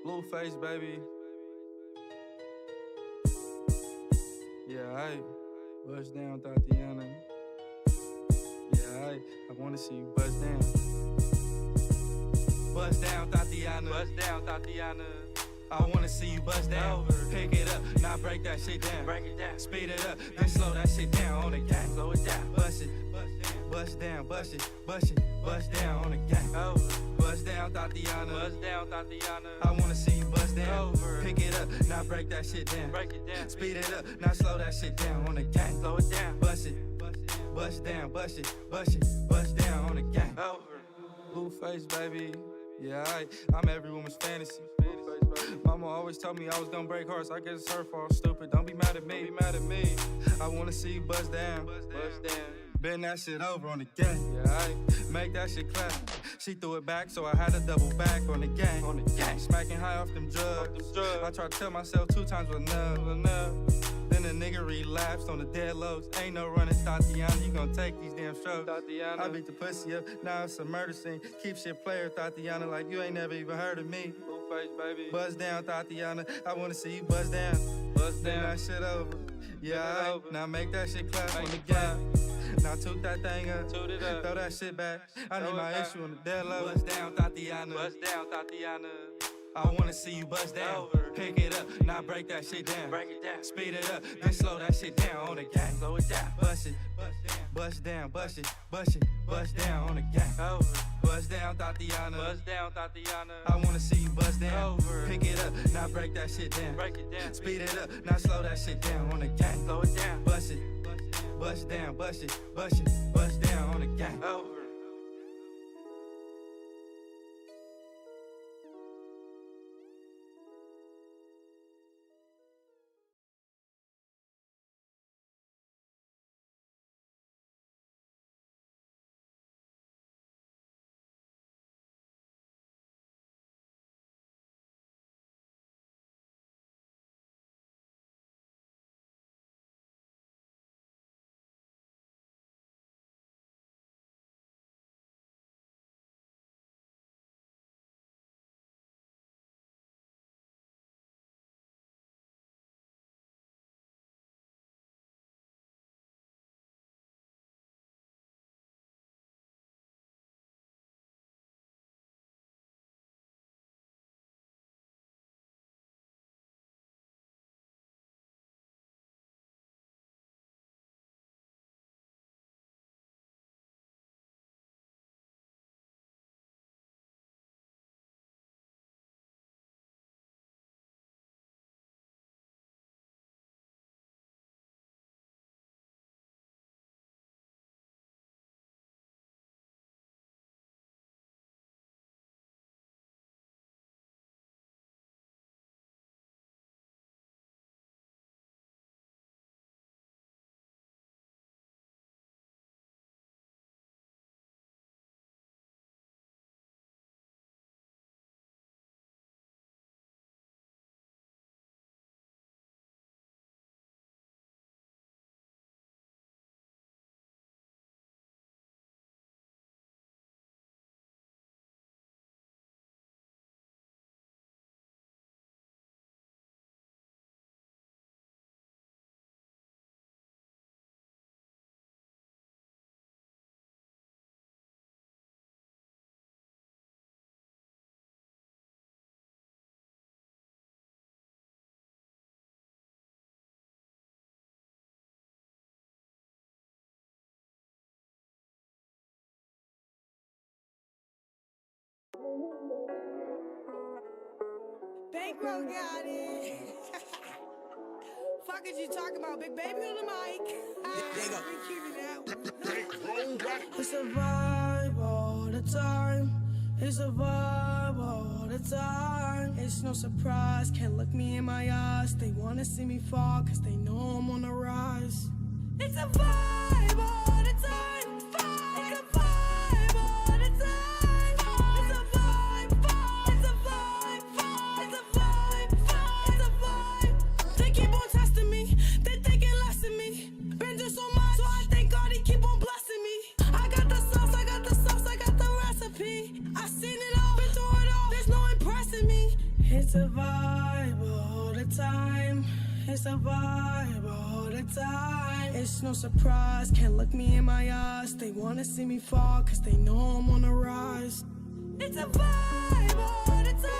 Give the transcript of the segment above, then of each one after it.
Blueface, baby. Yeah, bust down, Tatiana. Yeah, I wanna see you bust down. Bust down, Tatiana. Bust down, Tatiana. I wanna see you bust down. Pick it up, now break that shit down. Break it down, speed it up, then slow that shit down on the gang. Slow it down, bust it, bust down, bust it, bust it, bust down on the gang. Bust down, Tatiana. Bust down, Tatiana. I wanna see you bust down. Pick it up, now break that shit down. Break it down, speed it up, now slow that shit down on the gang. Slow it down, bust it, bust down, bust it, bust it, bust down on the gang. Blueface, baby. Yeah, I'm every woman's fantasy. Mama always told me I was gonna break hearts. I guess it's her fault, stupid. Don't be mad at me. I wanna see you bust down. Bend that shit over on the gang. Yeah, make that shit clap. She threw it back, so I had to double back on the gang. Smacking high off them drugs. I tried to tell myself 2 times was enough. Then the nigga relapsed on the dead lows. Ain't no running, Tatiana. You gon' take these damn strokes. Tatiana. I beat the pussy up. Now it's a murder scene. Keep shit player, Tatiana, like you ain't never even heard of me. Blueface, baby. Buzz down, Tatiana. I wanna see you buzz down. Buzz down. That shit over. Yeah, now make that shit clap on the gang. Now toot that thing up, throw that shit back. I need my issue on the dead low. Bust down, Tatiana. Bust down, Tatiana. I wanna see you bust down. Pick it up, now break that shit down. Break it down, speed it up, then slow that shit down on the gang. Slow it down, bust it, bust down, bust it, bust it, bust down on the gang. Bust down, Tatiana. Bust down, Tatiana. I wanna see you bust down. Pick it up, now break that shit down. Break it down, speed it up, now slow that shit down on the gang. Slow it down, bust it, bust down, bust it, bust it, bust down on the gang. Bankroll got it. Fuck is you talking about? Big baby on the mic. It's a vibe all the time. It's a vibe all the time. It's no surprise, can't look me in my eyes. They wanna see me fall, cause they know I'm on the rise. It's a vibe all the time. It's a vibe all the time. It's a vibe, it's a vibe, it's a vibe, it's a vibe. They keep on testing me, they thinking less of me. Been through so much, so I thank God he keep on blessing me. I got the sauce, I got the sauce, I got the recipe. I seen it all, been through it all, there's no impressing me. It's a vibe all the time. It's a vibe all the time. It's no surprise, can't look me in my eyes. They wanna see me fall, cause they know I'm on the rise. It's a vibe all the time.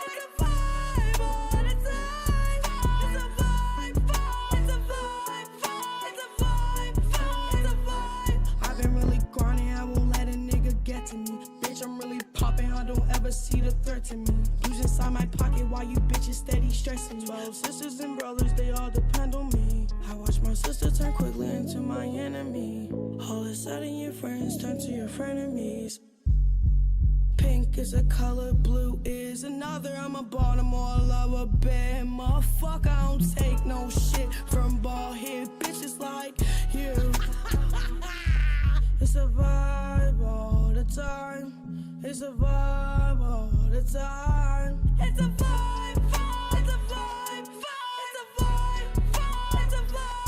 It's a vibe all the time. It's a vibe, it's a vibe, it's a vibe, it's a vibe. I've been really grinding, I won't let a nigga get to me. Bitch, I'm really popping, I don't ever see the threat to me. Use inside my pocket while you bitches steady stressing. Both sisters and brothers, they all depend on me. I watch my sister turn quickly into my enemy. All of a sudden your friends turn to your frenemies. Pink is a color, blue is another. I'm a Baltimore lover, bad motherfucker. I don't take no shit from bald head bitches like you. It's a vibe all the time. It's a vibe all the time. It's a vibe, it's a vibe, it's a vibe, it's a vibe.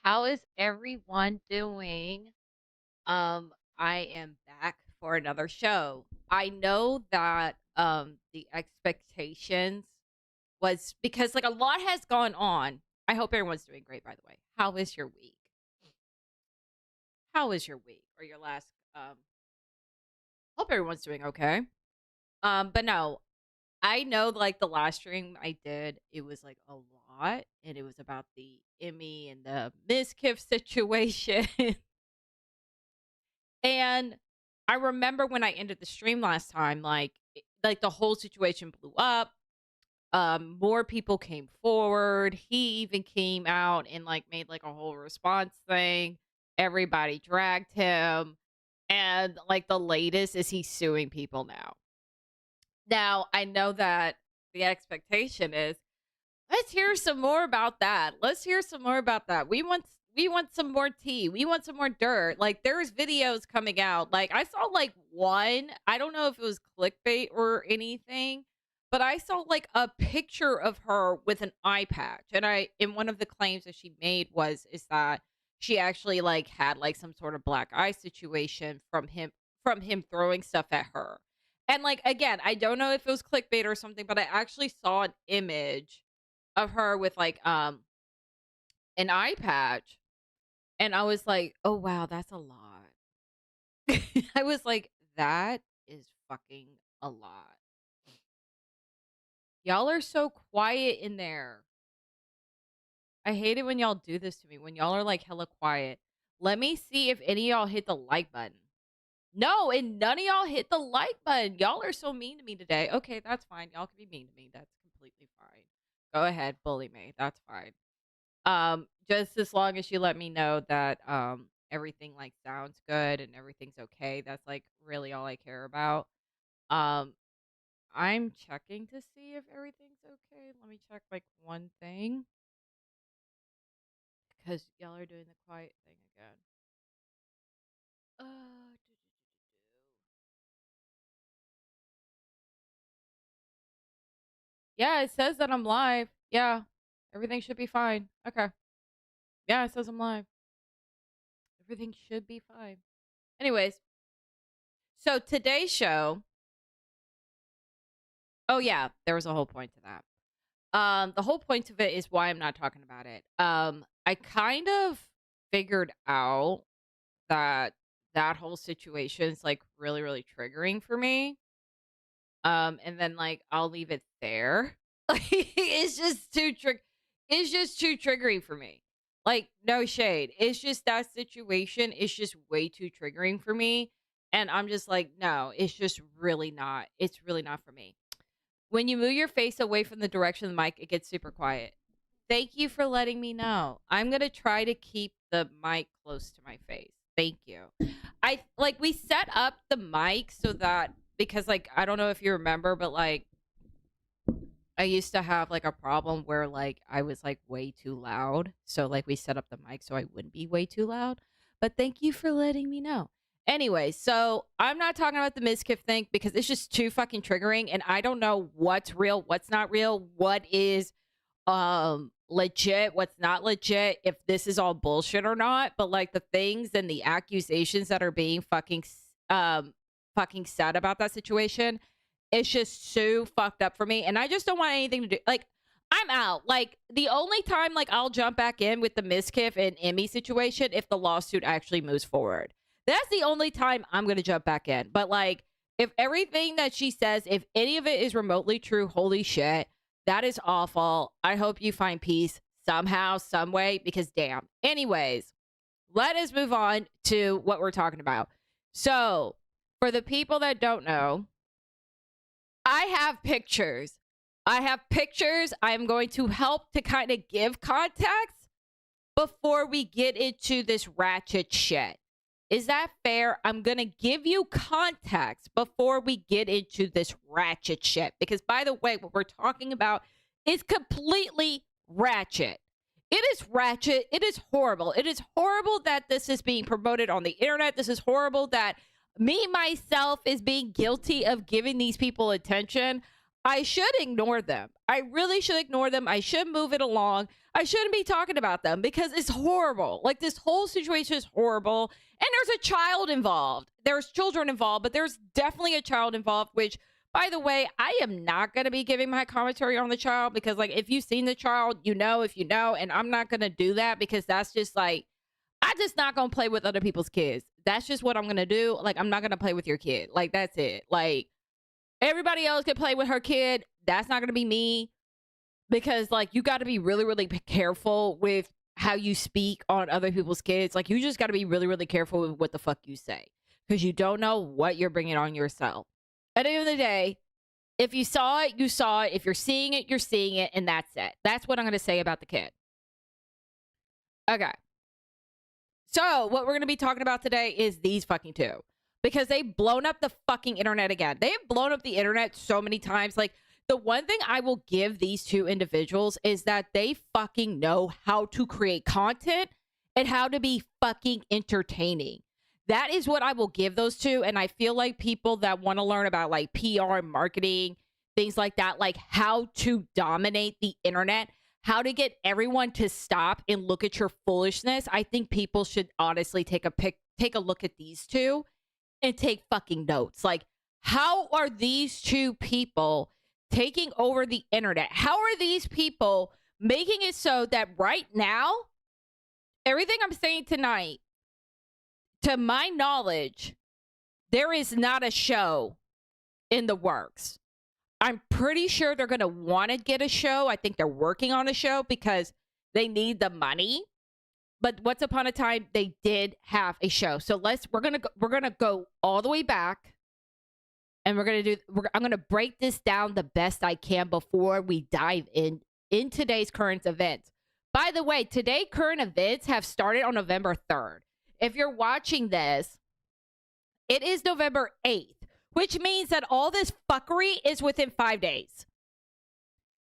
How is everyone doing? I am back for another show. I know that the expectations was because like a lot has gone on. I hope everyone's doing great, by the way. How is your week? How is your week or your last hope everyone's doing okay. But no, I know like the last stream I did, it was like a lot and it was about the Emmy and the Miss Kiff situation. And I remember when I ended the stream last time, like the whole situation blew up. More people came forward. He even came out and like made like a whole response thing. Everybody dragged him. And like the latest is he's suing people now. Now, I know that the expectation is let's hear some more about that. Let's hear some more about that. We want some more tea. We want some more dirt. Like there's videos coming out. Like I saw like one. I don't know if it was clickbait or anything, but I saw like a picture of her with an eye patch. And one of the claims that she made is that she actually like had like some sort of black eye situation from him throwing stuff at her. And like again, I don't know if it was clickbait or something, but I actually saw an image of her with like an eye patch and I was like, "Oh wow, that's a lot." I was like, "That is fucking a lot." Y'all are so quiet in there. I hate it when y'all do this to me. When y'all are like hella quiet. Let me see if any of y'all hit the like button. No, and none of y'all hit the like button. Y'all are so mean to me today. Okay, that's fine. Y'all can be mean to me. That's completely fine. Go ahead, bully me. That's fine. Just as long as you let me know that everything like sounds good and everything's okay. That's like really all I care about. Um, I'm checking to see if everything's okay. Let me check like one thing because y'all are doing the quiet thing again. Yeah, it says that I'm live. Yeah, everything should be fine. Okay. Yeah, it says I'm live. Everything should be fine. Anyways, so today's show. Oh yeah, there was a whole point to that. The whole point of it is why I'm not talking about it. I kind of figured out that that whole situation's like really, really triggering for me. And then like I'll leave it there. Like it's just it's just too triggering for me. Like no shade. It's just that situation is just way too triggering for me. And I'm just like, no, it's just really not. It's really not for me. When you move your face away from the direction of the mic, it gets super quiet. Thank you for letting me know. I'm going to try to keep the mic close to my face. Thank you. We set up the mic so that, because like, I don't know if you remember, but like, I used to have like a problem where like I was like way too loud. So like we set up the mic so I wouldn't be way too loud. But thank you for letting me know. Anyway, so I'm not talking about the Mizkif thing because it's just too fucking triggering and I don't know what's real, what's not real, what is legit, what's not legit, if this is all bullshit or not. But like the things and the accusations that are being fucking said about that situation, it's just so fucked up for me. And I just don't want anything to do. Like, I'm out. Like, the only time like I'll jump back in with the Mizkif and Emmy situation if the lawsuit actually moves forward. That's the only time I'm going to jump back in. But like, if everything that she says, if any of it is remotely true, holy shit, that is awful. I hope you find peace somehow, some way, because damn. Anyways, let us move on to what we're talking about. So, for the people that don't know, I have pictures. I'm going to help to kind of give context before we get into this ratchet shit. Is that fair? I'm going to give you context before we get into this ratchet shit. Because, by the way, what we're talking about is completely ratchet. It is ratchet. It is horrible. It is horrible that this is being promoted on the internet. This is horrible that me, myself, is being guilty of giving these people attention. I should ignore them. I really should ignore them. I should move it along. I shouldn't be talking about them because it's horrible. Like, this whole situation is horrible. And there's a child involved. There's children involved, but there's definitely a child involved, which, by the way, I am not going to be giving my commentary on the child because, like, if you've seen the child, you know if you know, and I'm not going to do that because that's just, like, I'm just not going to play with other people's kids. That's just what I'm going to do. Like, I'm not going to play with your kid. Like, that's it. Like, everybody else can play with her kid. That's not going to be me because, like, you got to be really, really careful with how you speak on other people's kids. Like, you just got to be really, really careful with what the fuck you say because you don't know what you're bringing on yourself. At the end of the day, if you saw it, you saw it. If you're seeing it, you're seeing it. And that's it. That's what I'm going to say about the kid. Okay. So what we're going to be talking about today is these fucking two because they've blown up the fucking internet again. They have blown up the internet so many times. Like, the one thing I will give these two individuals is that they fucking know how to create content and how to be fucking entertaining. That is what I will give those two. And I feel like people that want to learn about like PR and marketing, things like that, like how to dominate the internet, how to get everyone to stop and look at your foolishness. I think people should honestly take a look at these two and take fucking notes. Like, how are these two people taking over the internet? How are these people making it so that right now, everything I'm saying tonight, to my knowledge, there is not a show in the works. I'm pretty sure they're going to want to get a show. I think they're working on a show because they need the money. But once upon a time, they did have a show. So we're going to go all the way back. And I'm going to break this down the best I can before we dive in today's current events. By the way, today current events have started on November 3rd. If you're watching this, it is November 8th, which means that all this fuckery is within 5 days.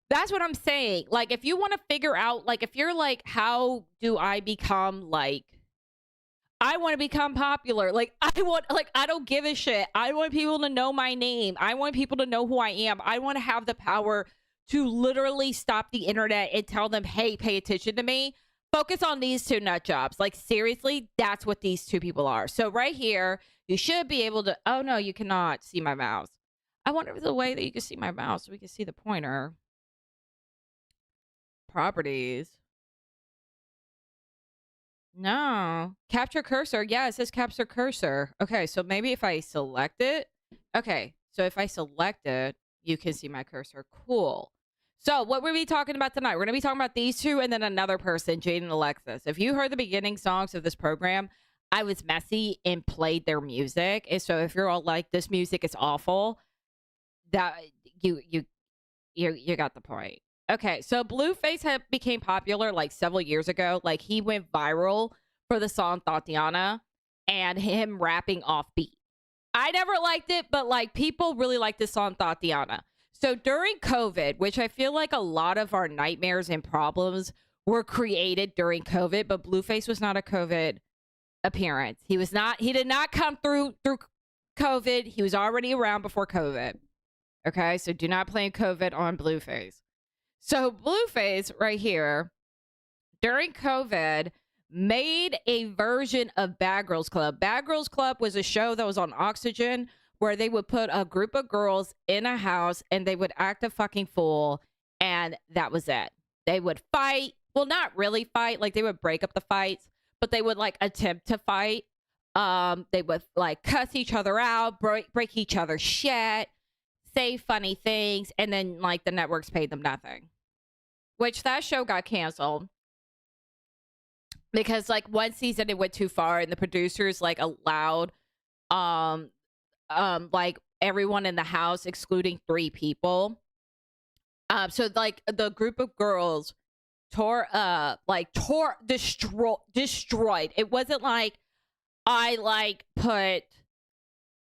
That's what I'm saying. Like, if you want to figure out, like, if you're like, how do I become, like, I want to become popular. Like, I don't give a shit. I want people to know my name. I want people to know who I am. I want to have the power to literally stop the internet and tell them, hey, pay attention to me. Focus on these two nut jobs. Like, seriously, that's what these two people are. So right here, you should be able to, oh no, you cannot see my mouse. I wonder if there's a way that you can see my mouse so we can see the pointer. Properties. No. Capture cursor. Yeah, it says capture cursor. Okay, so maybe if I select it. Okay, so if I select it, you can see my cursor. Cool. So what we're going to be talking about tonight, we're going to be talking about these two and then another person, Jaidyn Alexis. If you heard the beginning songs of this program, I was messy and played their music. And so if you're all like, this music is awful, that you got the point. Okay, so Blueface became popular like several years ago. Like, he went viral for the song Tatiana and him rapping off beat. I never liked it, but like, people really like this song Tatiana. So during COVID, which I feel like a lot of our nightmares and problems were created during COVID, but Blueface was not a COVID appearance. He did not come through COVID. He was already around before COVID. Okay, so do not blame COVID on Blueface. So Blueface right here, during COVID, made a version of Bad Girls Club. Bad Girls Club was a show that was on Oxygen where they would put a group of girls in a house and they would act a fucking fool, and that was it. They would fight. Well, not really fight. Like, they would break up the fights, but they would like attempt to fight. They would like cuss each other out, break each other's shit, say funny things, and then like the networks paid them nothing. Which that show got canceled because like one season it went too far and the producers like allowed like everyone in the house excluding 3 people. So like the group of girls destroyed. It wasn't like I like put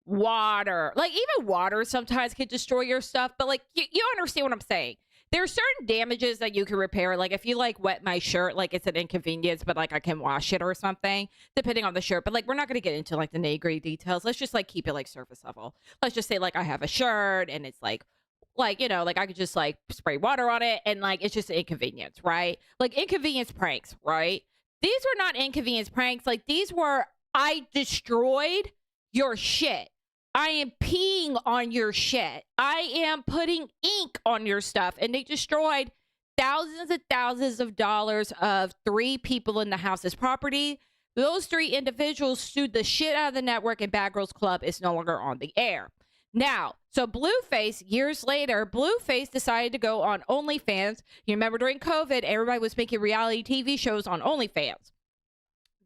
water, like even water sometimes can destroy your stuff, but like you understand what I'm saying. There are certain damages that you can repair. Like if you like wet my shirt, like it's an inconvenience, but like I can wash it or something depending on the shirt. But like we're not going to get into like the nitty-gritty details. Let's just like keep it like surface level. Let's just say like I have a shirt and it's like you know, like I could just like spray water on it and like it's just an inconvenience, right? Like inconvenience pranks, right? These were not inconvenience pranks. Like these were, I destroyed your shit. I am peeing on your shit. I am putting ink on your stuff. And they destroyed thousands and thousands of dollars of 3 people in the house's property. Those 3 individuals sued the shit out of the network, and Bad Girls Club is no longer on the air. Now, so Blueface, years later, Blueface decided to go on OnlyFans. You remember during COVID, everybody was making reality TV shows on OnlyFans.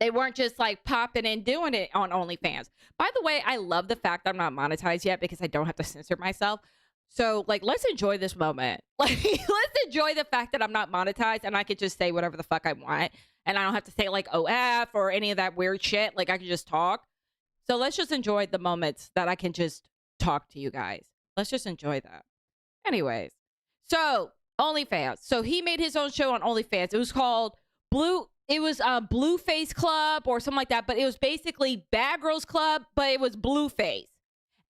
They weren't just like popping and doing it on OnlyFans. By the way, I love the fact that I'm not monetized yet because I don't have to censor myself. So like, let's enjoy this moment. Like, let's enjoy the fact that I'm not monetized and I could just say whatever the fuck I want. And I don't have to say like OF or any of that weird shit. Like I can just talk. So let's just enjoy the moments that I can just talk to you guys. Let's just enjoy that. Anyways, so OnlyFans. So he made his own show on OnlyFans. It was called Blueface Club or something like that, but it was basically Bad Girls Club, but it was Blueface.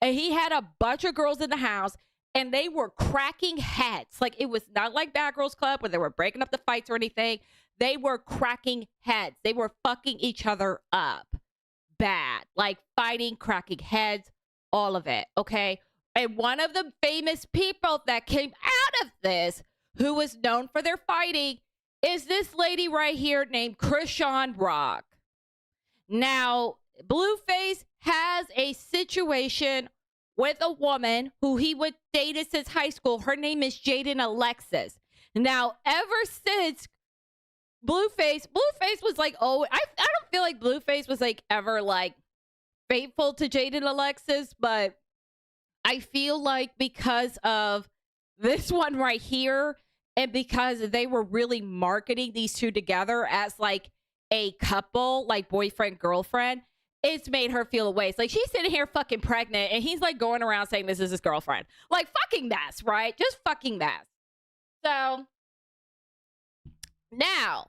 And he had a bunch of girls in the house and they were cracking heads. Like it was not like Bad Girls Club where they were breaking up the fights or anything. They were cracking heads. They were fucking each other up bad, like fighting, cracking heads, all of it. Okay. And one of the famous people that came out of this, who was known for their fighting, is this lady right here named Chrisean Rock. Now, Blueface has a situation with a woman who he would date since high school. Her name is Jaidyn Alexis. Now, ever since Blueface was like, oh, I don't feel like Blueface was like ever like faithful to Jaidyn Alexis, but I feel like because of this one right here, And because they were really marketing these two together as like a couple, like boyfriend, girlfriend, it's made her feel away. It's like she's sitting here fucking pregnant and he's like going around saying this is his girlfriend. Like fucking mess, right? Just fucking mess. So now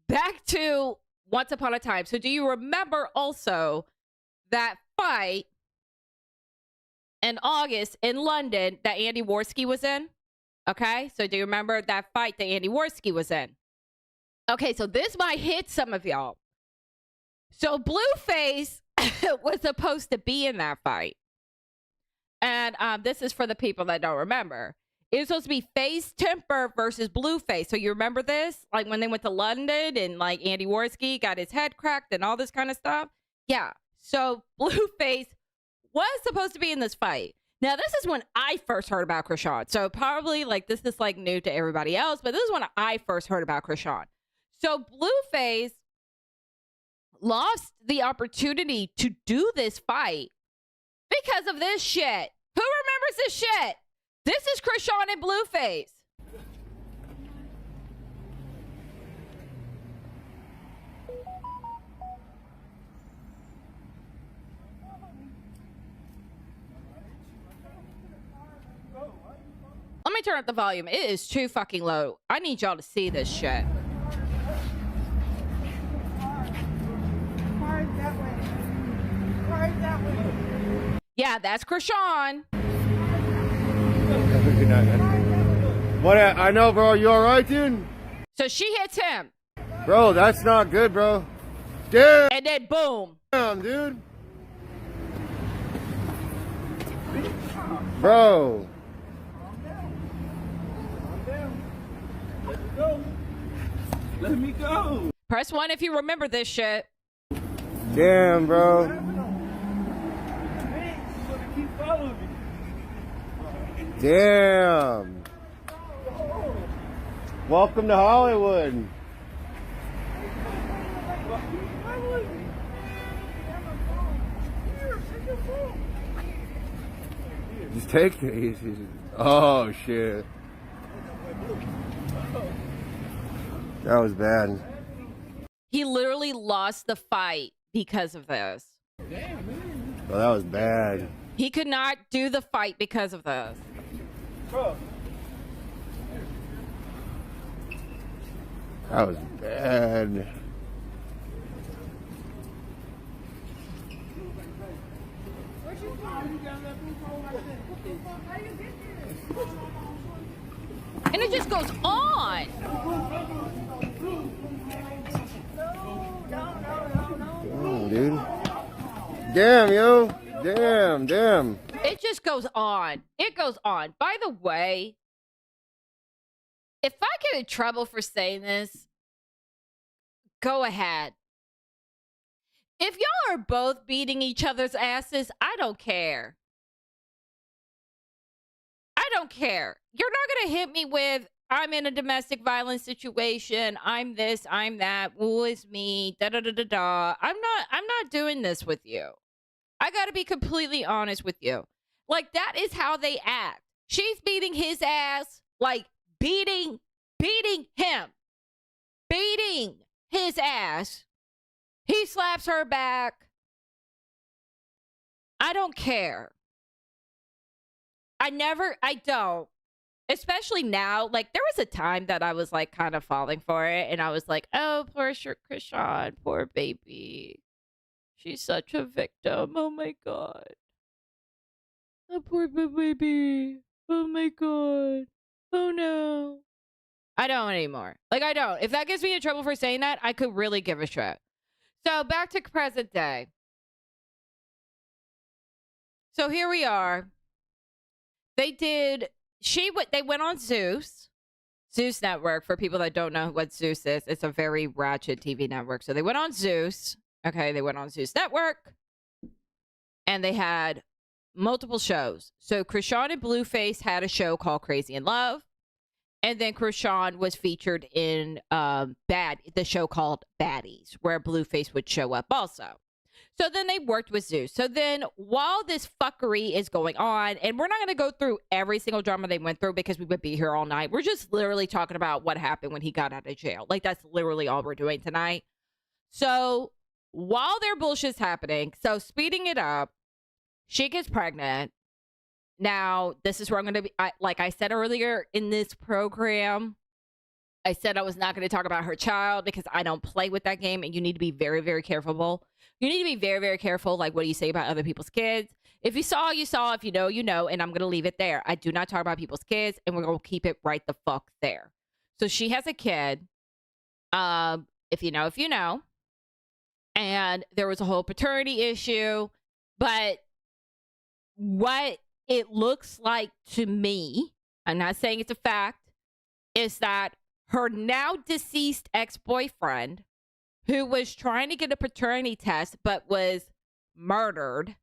back to Once Upon a Time. So do you remember also that fight in August in London that Andy Worski was in? Okay, so do you remember that fight that Andy Worski was in? Okay, so this might hit some of y'all. So Blueface was supposed to be in that fight. And this is for the people that don't remember. It was supposed to be Face Temper versus Blueface. So you remember this? Like when they went to London and like Andy Worski got his head cracked and all this kind of stuff? Yeah. So Blueface was supposed to be in this fight. Now, this is when I first heard about Chrisean. So probably like this is like new to everybody else, but this is when I first heard about Chrisean. So Blueface lost the opportunity to do this fight because of this shit. Who remembers this shit? This is Chrisean and Blueface. Let me turn up the volume. It is too fucking low. I need y'all to see this shit. Yeah, that's Chrisean. What? I know, bro. You all right, dude? So she hits him. Bro, that's not good, bro. Damn, And then boom. dude. Bro. Let me go. Press 1 if you remember this shit. Damn, bro. Keep following me. Damn. Welcome to Hollywood. Just take it easy. Oh, shit. That was bad. He literally lost the fight because of this. Oh, that was bad. He could not do the fight because of this. Bro. That was bad. And it just goes on. Damn, dude. Damn, yo. Damn. It just goes on. It goes on. By the way, if I get in trouble for saying this, go ahead. If y'all are both beating each other's asses, I don't care. I don't care. You're not going to hit me with, I'm in a domestic violence situation. I'm this, I'm that. Who is me? Da-da-da-da-da. I'm not doing this with you. I got to be completely honest with you. Like, that is how they act. She's beating his ass, like beating him. Beating his ass. He slaps her back. I don't care. I don't. Especially now, like, there was a time that I was, like, kind of falling for it, and I was like, oh, poor Chrisean, poor baby. She's such a victim. Oh, my God. Oh, poor baby. Oh, my God. Oh, no. I don't anymore. Like, I don't. If that gets me in trouble for saying that, I could really give a shit. So, back to present day. So, here we are. They went on Zeus Network. For people that don't know what Zeus is, it's a very ratchet TV network. So they went on Zeus. Okay, they went on Zeus Network. And they had multiple shows. So Chrisean and Blueface had a show called Crazy in Love. And then Chrisean was featured in the show called Baddies, where Blueface would show up also. So then they worked with Zeus. So then while this fuckery is going on, and we're not going to go through every single drama they went through because we would be here all night. We're just literally talking about what happened when he got out of jail. Like, that's literally all we're doing tonight. So while their bullshit's happening, so speeding it up, she gets pregnant. Now, this is where I'm going to be, like I said earlier in this program, I said I was not going to talk about her child because I don't play with that game, and you need to be very, very careful. You need to be very, very careful, like what do you say about other people's kids. If you saw, you saw. If you know, you know, and I'm going to leave it there. I do not talk about people's kids, and we're going to keep it right the fuck there. So she has a kid. If you know, if you know. And there was a whole paternity issue, but what it looks like to me, I'm not saying it's a fact, is that her now deceased ex-boyfriend, who was trying to get a paternity test but was murdered,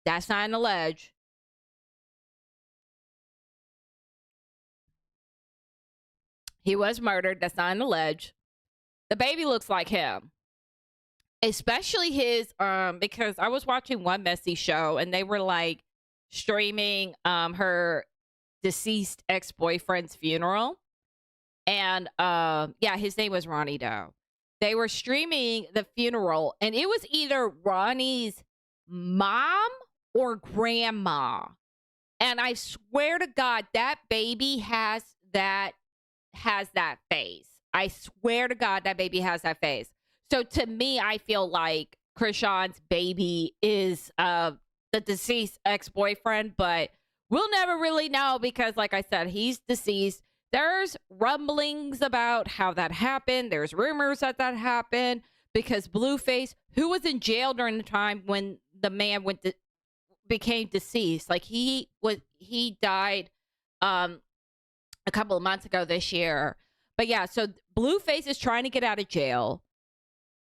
that's not an allege, he was murdered, that's not an allege, the baby looks like him. Especially his, because I was watching one messy show and they were like streaming her deceased ex-boyfriend's funeral. And yeah, his name was Ronnie Doe. They were streaming the funeral and it was either Ronnie's mom or grandma. And I swear to God, that baby has that face. I swear to God, that baby has that face. So to me, I feel like Chrisean's baby is the deceased ex-boyfriend, but we'll never really know because, like I said, he's deceased. There's rumblings about how that happened. There's rumors that happened because Blueface, who was in jail during the time when the man became deceased, like he died a couple of months ago this year. But yeah, so Blueface is trying to get out of jail.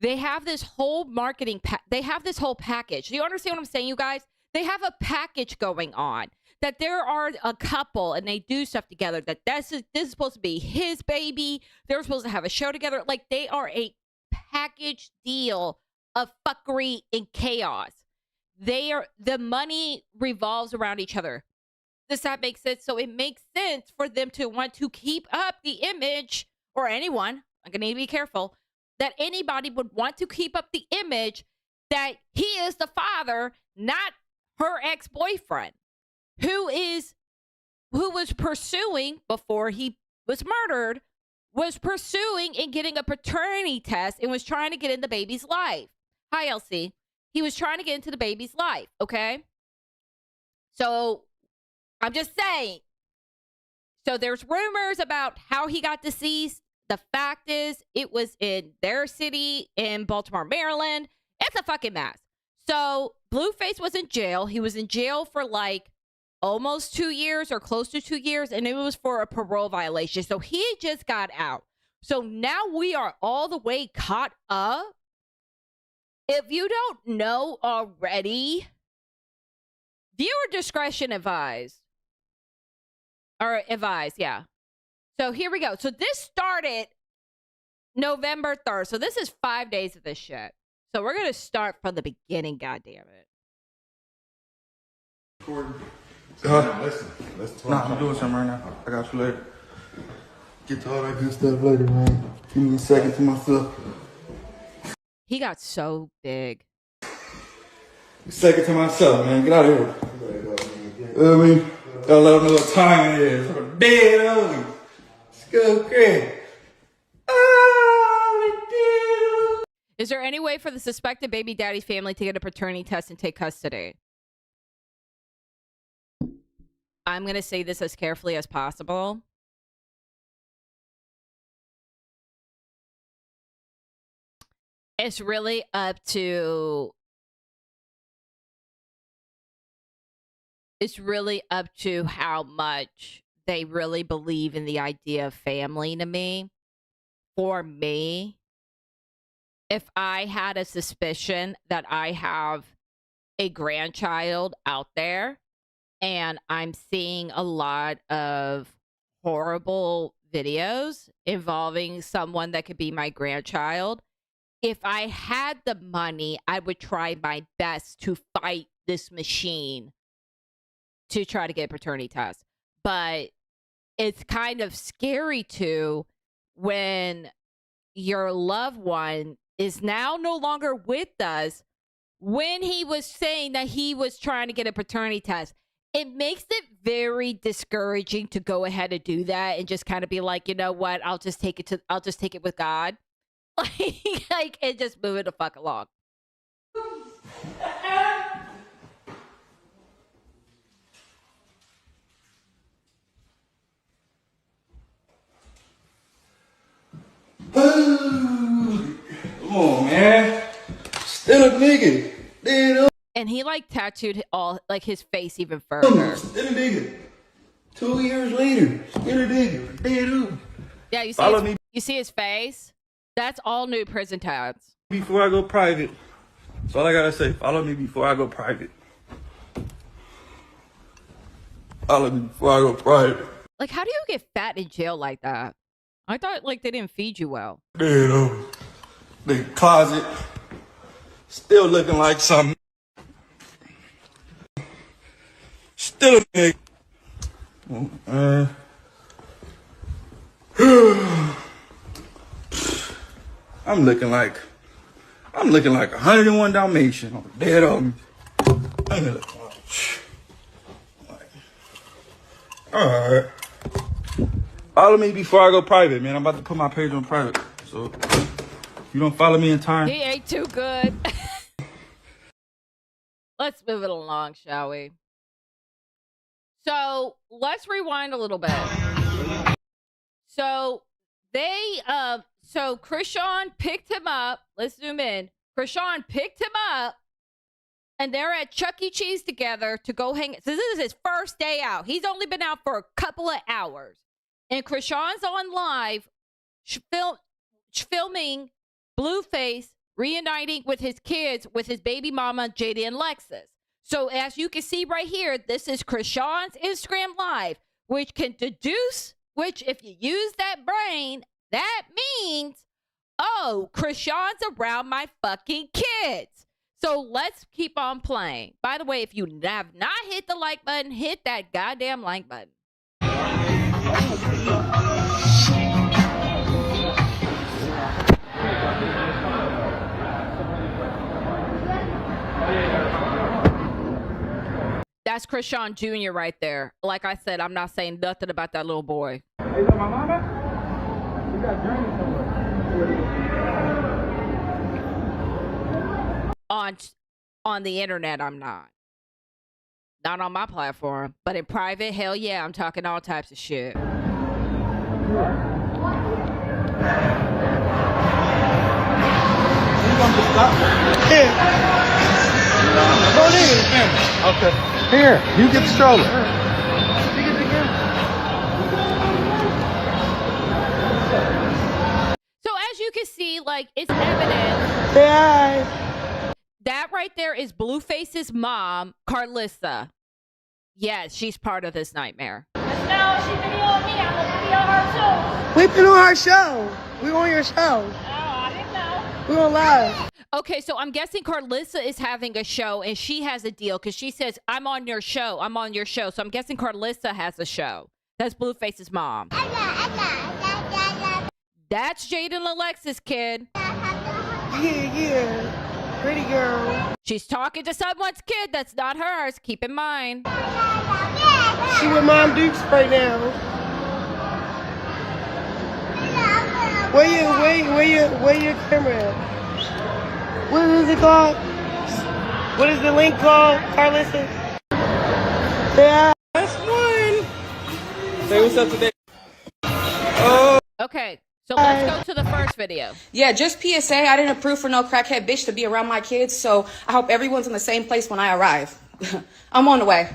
They have this whole marketing, they have this whole package. Do you understand what I'm saying, you guys? They have a package going on. That there are a couple and they do stuff together. That this is supposed to be his baby. They're supposed to have a show together. Like they are a package deal of fuckery and chaos. The money revolves around each other. Does that make sense? So it makes sense for them to want to keep up the image, or anyone, I'm going to need to be careful, that anybody would want to keep up the image that he is the father, not her ex-boyfriend, who was pursuing, before he was murdered, was pursuing and getting a paternity test and was trying to get in the baby's life. Hi, Elsie. He was trying to get into the baby's life, okay? So I'm just saying. So there's rumors about how he got deceased. The fact is, it was in their city in Baltimore, Maryland. It's a fucking mess. So Blueface was in jail. He was in jail for like almost 2 years or close to 2 years, and it was for a parole violation. So he just got out. So now we are all the way caught up. If you don't know already, viewer discretion advised. Or advised, yeah. So here we go. So this started November 3rd. So this is 5 days of this shit. So we're going to start from the beginning, goddammit. Listen, let's talk. Nah, I'm doing something right now. I got you later. Get to all that good stuff later, man. Give me a second to myself. He got so big. A second to myself, man. Get out of here. You know what I mean? Gotta let them know what time it is. I'm dead early. Let's go, Craig. Is there any way for the suspected baby daddy's family to get a paternity test and take custody? I'm going to say this as carefully as possible. It's really up to how much they really believe in the idea of family to me. For me, if I had a suspicion that I have a grandchild out there and I'm seeing a lot of horrible videos involving someone that could be my grandchild, if I had the money, I would try my best to fight this machine to try to get a paternity test. But it's kind of scary too when your loved one is now no longer with us when he was saying that he was trying to get a paternity test. It makes it very discouraging to go ahead and do that and just kind of be like, you know what, I'll just take it with God. Like and just move it the fuck along. Come on, man. Still a nigga. Dead. And he like tattooed all like his face even further. Still a nigga. 2 years later, still a nigga. Dead. Yeah, you see Follow me. You see his face? That's all new prison tabs. Before I go private. That's all I gotta say. Follow me before I go private. Follow me before I go private. Like, how do you get fat in jail like that? I thought like they didn't feed you well. The closet. Still looking like something. Still a nigga. I'm looking like 101 Dalmatian. I'm dead on me. Alright. Follow me before I go private, man. I'm about to put my page on private. So if you don't follow me in time. He ain't too good. Let's move it along, shall we? So let's rewind a little bit. So so Chrisean picked him up. Let's zoom in. Chrisean picked him up, and they're at Chuck E. Cheese together to go hang. So this is his first day out. He's only been out for a couple of hours, and Chrisean's on live, filming Blueface reuniting with his kids with his baby mama Jaidyn Alexis. So as you can see right here, this is Chrisean's Instagram live, which can deduce. Which, if you use that brain, that means, oh, Chrisean's around my fucking kids. So let's keep on playing. By the way, if you have not hit the like button, hit that goddamn like button. That's Chrisean Jr. right there. Like I said, I'm not saying nothing about that little boy. Hey, my mama? We got journey somewhere. On the internet, I'm not. Not on my platform. But in private, hell yeah, I'm talking all types of shit. You want to stop? Here. Go in. Okay. Here, you get the stroller. So as you can see, like, it's evident. Say hi. That right there is Blueface's mom, Carlissa. Yes, she's part of this nightmare. No, she videoing me. I'm gonna video her too. We've been on our show. We on your show. Oh, I didn't know. We on live. Okay, so I'm guessing Carlissa is having a show and she has a deal because she says, I'm on your show. I'm on your show. So I'm guessing Carlissa has a show. That's Blueface's mom. That's Jaidyn Alexis, kid. Yeah. Pretty girl. She's talking to someone's kid that's not hers. Keep in mind. She with Mom Dukes right now. Where your camera at? What is it called? What is the link called, Carlissa? Yeah. That's one. Say what's up today. Okay, so let's go to the first video. Yeah, just PSA, I didn't approve for no crackhead bitch to be around my kids, so I hope everyone's in the same place when I arrive. I'm on the way.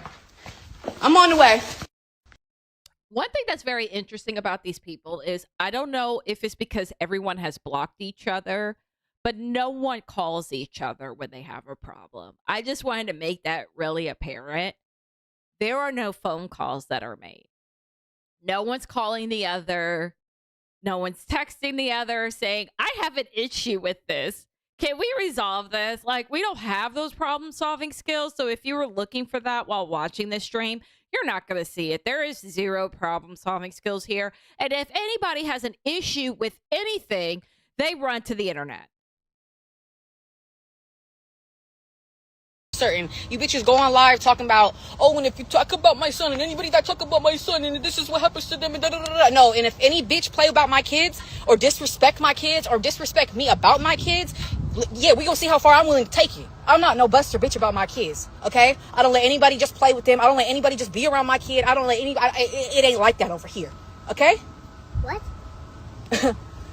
I'm on the way. One thing that's very interesting about these people is I don't know if it's because everyone has blocked each other, but no one calls each other when they have a problem. I just wanted to make that really apparent. There are no phone calls that are made. No one's calling the other. No one's texting the other saying, I have an issue with this. Can we resolve this? Like, we don't have those problem solving skills. So if you were looking for that while watching this stream, you're not going to see it. There is zero problem solving skills here. And if anybody has an issue with anything, they run to the internet. Certain you bitches go on live talking about, oh, and if you talk about my son and anybody that talk about my son and this is what happens to them and da da da da. No, and if any bitch play about my kids or disrespect my kids or disrespect me about my kids, yeah, we gonna see how far I'm willing to take it. I'm not no buster bitch about my kids, okay? I don't let anybody just play with them. I don't let anybody just be around my kid. I don't let anybody. It ain't like that over here, okay? What?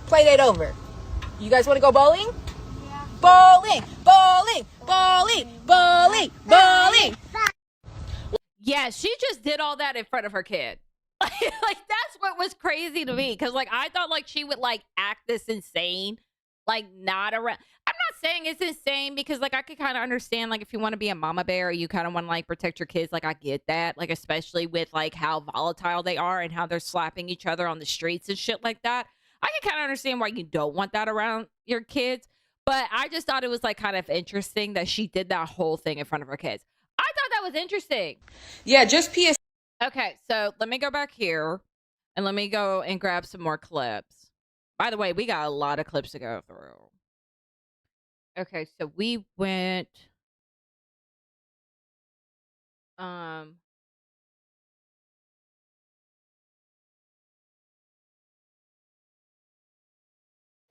Play that over. You guys want to go bowling? Yeah. Bowling, bowling, bowling, bowling, bowling. Yeah, she just did all that in front of her kid. Like that's what was crazy to me. Cause like I thought like she would like act this insane, like not around. I'm not saying it's insane because like I could kind of understand like if you want to be a mama bear, you kind of want to like protect your kids. Like I get that. Like especially with like how volatile they are and how they're slapping each other on the streets and shit like that. I can kind of understand why you don't want that around your kids. But I just thought it was like kind of interesting that she did that whole thing in front of her kids. I thought that was interesting. Yeah, just PS. Okay, so let me go back here and let me go and grab some more clips. By the way, we got a lot of clips to go through. Okay, so we went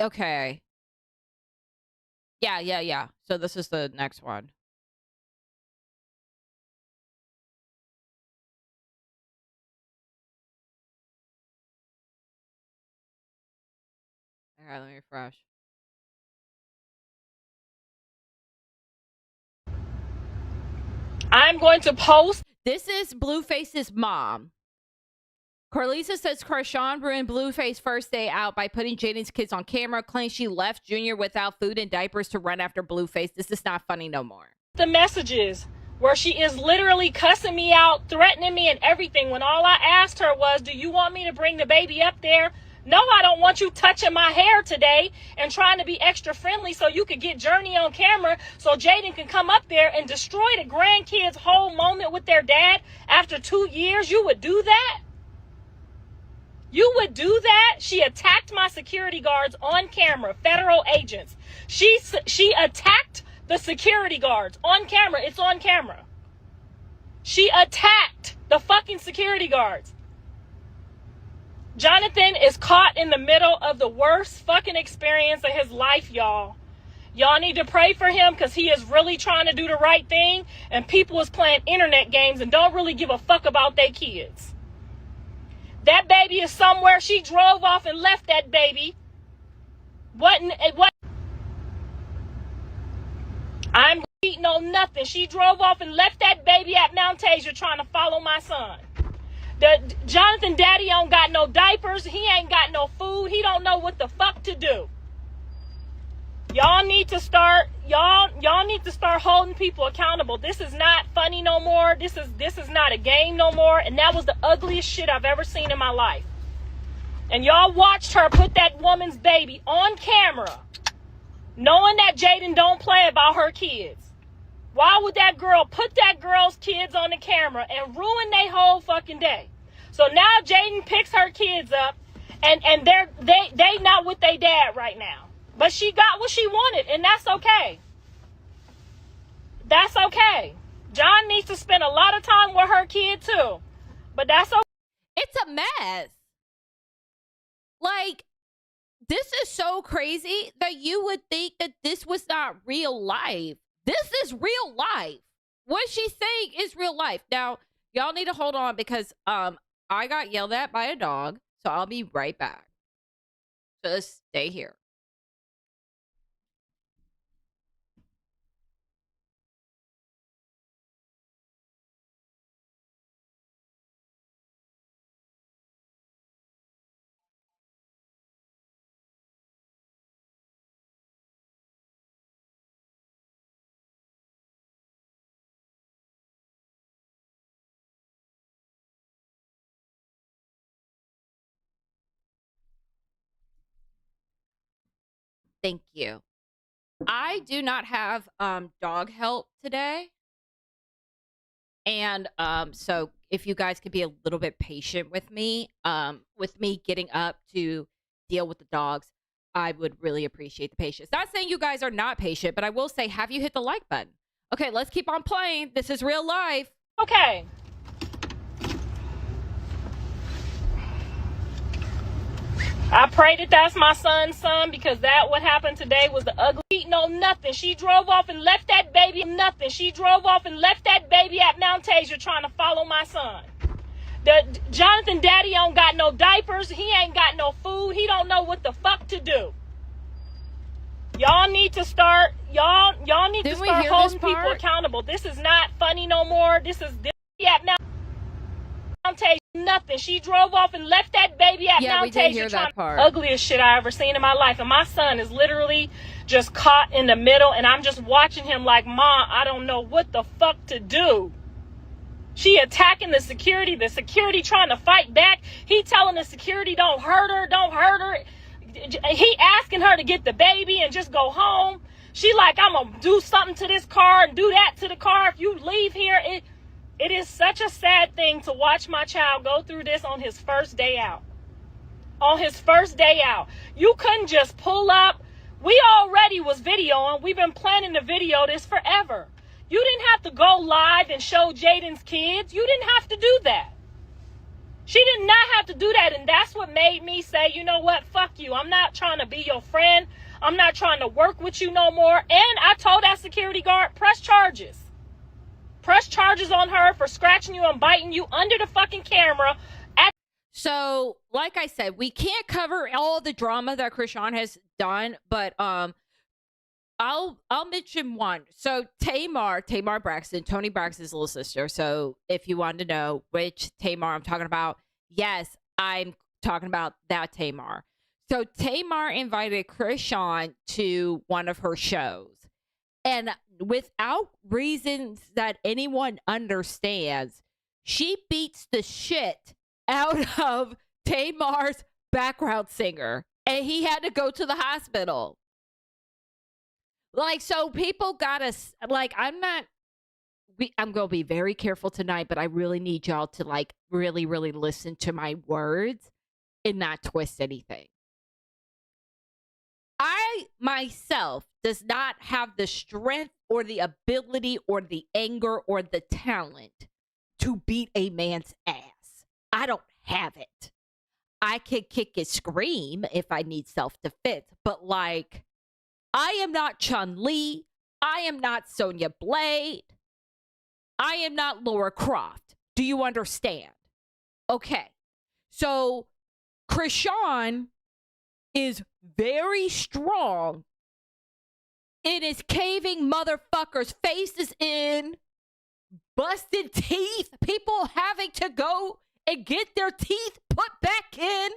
okay. Yeah. So this is the next one. All right, let me refresh. I'm going to post. This is Blueface's mom. Carlisa says Chrisean ruined Blueface's first day out by putting Jaidyn's kids on camera, claims she left Junior without food and diapers to run after Blueface. This is not funny no more. The messages where she is literally cussing me out, threatening me and everything, when all I asked her was, do you want me to bring the baby up there? No, I don't want you touching my hair today and trying to be extra friendly so you could get Journey on camera so Jaidyn can come up there and destroy the grandkids' whole moment with their dad after 2 years. You would do that? You would do that? She attacked my security guards on camera, federal agents. She attacked the security guards on camera. It's on camera. She attacked the fucking security guards. Jonathan is caught in the middle of the worst fucking experience of his life, y'all. Y'all need to pray for him because he is really trying to do the right thing and people is playing internet games and don't really give a fuck about their kids. That baby is somewhere. She drove off and left that baby. What? I'm cheating on nothing. She drove off and left that baby at Mount Tasia trying to follow my son. The Jonathan daddy don't got no diapers. He ain't got no food. He don't know what the fuck to do. Y'all need to start holding people accountable. This is not funny no more. This is not a game no more. And that was the ugliest shit I've ever seen in my life. And y'all watched her put that woman's baby on camera, knowing that Jaidyn don't play about her kids. Why would that girl put that girl's kids on the camera and ruin their whole fucking day? So now Jaidyn picks her kids up and they not with their dad right now. But she got what she wanted, and that's okay. That's okay. John needs to spend a lot of time with her kid too. But that's okay. It's a mess. Like, this is so crazy that you would think that this was not real life. This is real life. What she's saying is real life. Now, y'all need to hold on because I got yelled at by a dog, so I'll be right back. Just stay here. Thank you. I do not have dog help today. And so if you guys could be a little bit patient with me getting up to deal with the dogs, I would really appreciate the patience. Not saying you guys are not patient, but I will say, have you hit the like button? Okay, let's keep on playing. This is real life. Okay. I pray that that's my son's son, because that what happened today was the ugly. No, nothing. She drove off and left that baby. Nothing. She drove off and left that baby at Mount Tasia trying to follow my son. Jonathan daddy don't got no diapers. He ain't got no food. He don't know what the fuck to do. Y'all need to start holding people accountable. This is not funny no more. This at Mount Tasia. Nothing. She drove off and left that baby at Mount Tasia. Ugliest shit I ever seen in my life. And my son is literally just caught in the middle, and I'm just watching him like, Mom, I don't know what the fuck to do. She attacking the security trying to fight back. He telling the security, don't hurt her. He asking her to get the baby and just go home. She like, I'm gonna do something to this car and do that to the car if you leave here. It is such a sad thing to watch my child go through this on his first day out. On his first day out. You couldn't just pull up. We already was videoing. We've been planning to video this forever. You didn't have to go live and show Jaidyn's kids. You didn't have to do that. She did not have to do that. And that's what made me say, you know what? Fuck you. I'm not trying to be your friend. I'm not trying to work with you no more. And I told that security guard, press charges. Press charges on her for scratching you and biting you under the fucking camera. So, like I said, we can't cover all the drama that Chrisean has done, but I'll mention one. So Tamar Braxton, Tony Braxton's little sister. So if you wanted to know which Tamar I'm talking about, yes, I'm talking about that Tamar. So Tamar invited Chrisean to one of her shows, and without reasons that anyone understands, she beats the shit out of Tamar's background singer, and he had to go to the hospital. Like, so people gotta, like, I'm gonna be very careful tonight, but I really need y'all to, like, really, really listen to my words and not twist anything. I, myself, does not have the strength or the ability or the anger or the talent to beat a man's ass. I don't have it. I can kick and scream if I need self-defense, but, like, I am not Chun-Li. I am not Sonya Blade. I am not Laura Croft. Do you understand? Okay. So Chrisean is very strong in his caving motherfuckers' faces in, busted teeth, people having to go and get their teeth put back in.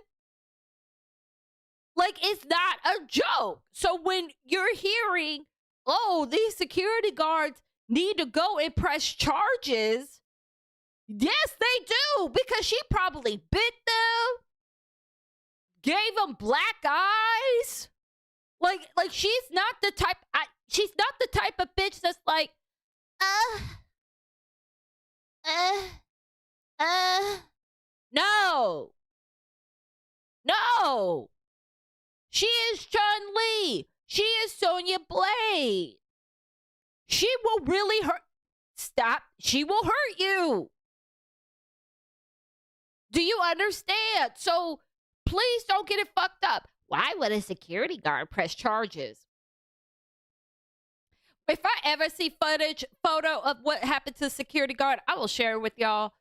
Like, it's not a joke. So when you're hearing, oh, these security guards need to go and press charges, yes, they do, because she probably bit them, gave them black eyes. Like she's not the type of bitch that's like, no. She is Chun-Li. She is Sonya Blade. She will really hurt. Stop. She will hurt you. Do you understand? So please don't get it fucked up. Why would a security guard press charges? If I ever see photo of what happened to the security guard, I will share it with y'all.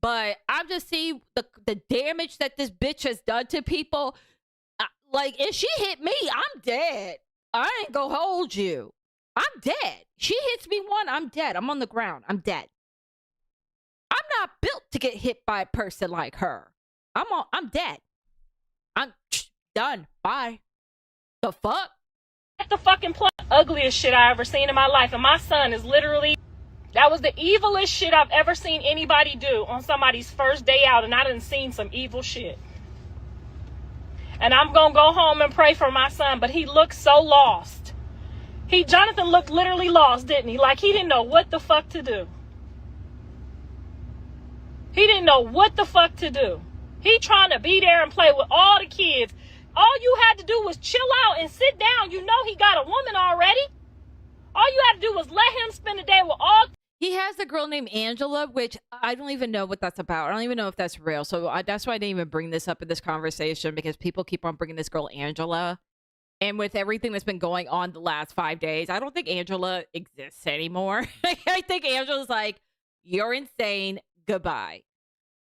But I'm just seeing the damage that this bitch has done to people. Like, if she hit me, I'm dead. I ain't gonna hold you. I'm dead. She hits me one, I'm dead. I'm on the ground. I'm dead. I'm not built to get hit by a person like her. I'm dead. I'm done. Bye. The fuck? The fucking ugliest shit I ever seen in my life. And my son is literally, that was the evilest shit I've ever seen anybody do on somebody's first day out. And I done seen some evil shit. And I'm going to go home and pray for my son. But he looked so lost. Jonathan looked literally lost, didn't he? Like he didn't know what the fuck to do. He didn't know what the fuck to do. He trying to be there and play with all the kids. All you had to do was chill out and sit down. You know he got a woman already. All you had to do was let him spend the day with all. He has a girl named Angela, which I don't even know what that's about. I don't even know if that's real. So that's why I didn't even bring this up in this conversation, because people keep on bringing this girl Angela. And with everything that's been going on the last 5 days, I don't think Angela exists anymore. I think Angela's like, you're insane. Goodbye.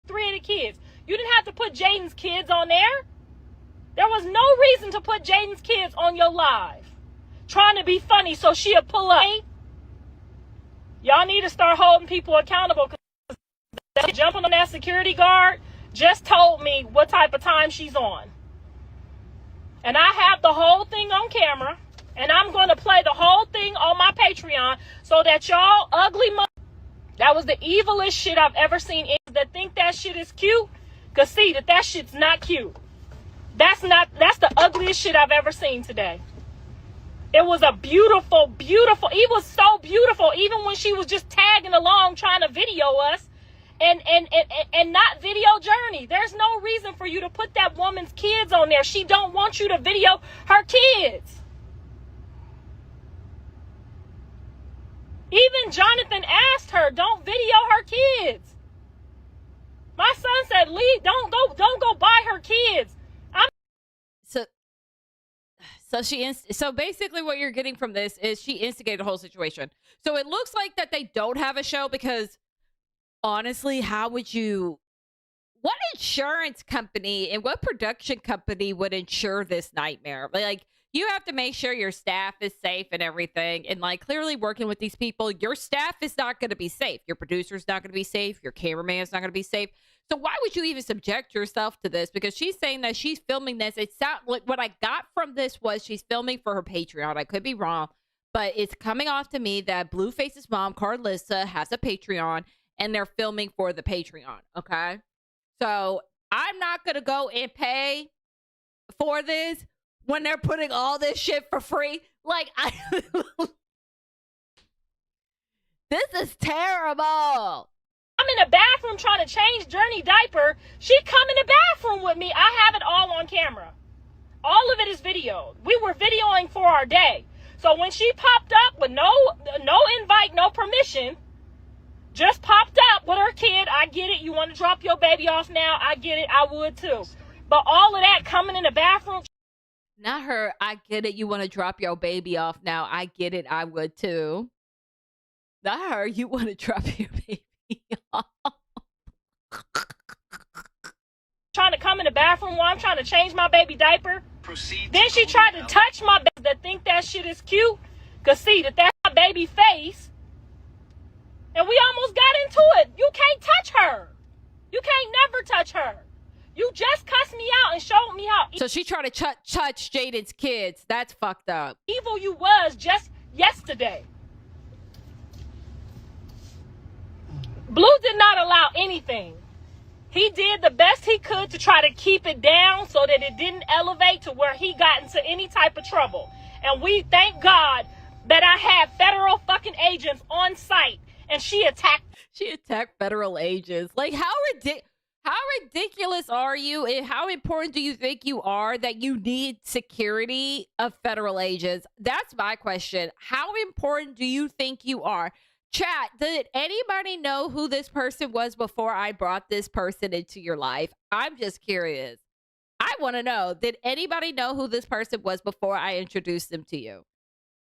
3 of the kids. You didn't have to put Jaidyn's kids on there. There was no reason to put Jaidyn's kids on your live. Trying to be funny so she'll pull up. Y'all need to start holding people accountable, because jumping on that security guard just told me what type of time she's on. And I have the whole thing on camera, and I'm going to play the whole thing on my Patreon so that y'all ugly that was the evilest shit I've ever seen. That think that shit is cute, cause see that shit's not cute. That's the ugliest shit I've ever seen today. It was a beautiful, beautiful. It was so beautiful, even when she was just tagging along trying to video us, and not video Journey. There's no reason for you to put that woman's kids on there. She don't want you to video her kids. Even Jonathan asked her, don't video her kids. My son said, "Lee, don't go buy her kids." So basically what you're getting from this is she instigated the whole situation. So it looks like that they don't have a show, because honestly, what insurance company and what production company would insure this nightmare? Like, you have to make sure your staff is safe and everything. And like, clearly working with these people, your staff is not going to be safe. Your producer's not going to be safe. Your cameraman is not going to be safe. So why would you even subject yourself to this? Because she's saying that she's filming this. It sounds like what I got from this was she's filming for her Patreon. I could be wrong, but it's coming off to me that Blueface's mom, Carlissa, has a Patreon, and they're filming for the Patreon. Okay. So I'm not going to go and pay for this when they're putting all this shit for free. Like, this is terrible. I'm in the bathroom trying to change Journey diaper. She come in the bathroom with me. I have it all on camera. All of it is videoed. We were videoing for our day. So when she popped up with no invite, no permission, just popped up with her kid, I get it. You want to drop your baby off now? I get it. I would too. But all of that coming in the bathroom. Not her, I get it. You want to drop your baby off now? I get it. I would too. Not her, you want to drop your baby off. Trying to come in the bathroom while I'm trying to change my baby diaper. Then she tried to touch my baby. That think that shit is cute. Cause see that's my baby face. And we almost got into it. You can't touch her. You can't never touch her. You just cussed me out and showed me how. So she tried to touch Jaidyn's kids. That's fucked up. Evil you was just yesterday. Blue did not allow anything. He did the best he could to try to keep it down so that it didn't elevate to where he got into any type of trouble. And we thank God that I had federal fucking agents on site, and she attacked federal agents. Like, how ridiculous are you, and how important do you think you are that you need security of federal agents? That's my question. How important do you think you are? Chat, did anybody know who this person was before I brought this person into your life? I'm just curious. I want to know, did anybody know who this person was before I introduced them to you?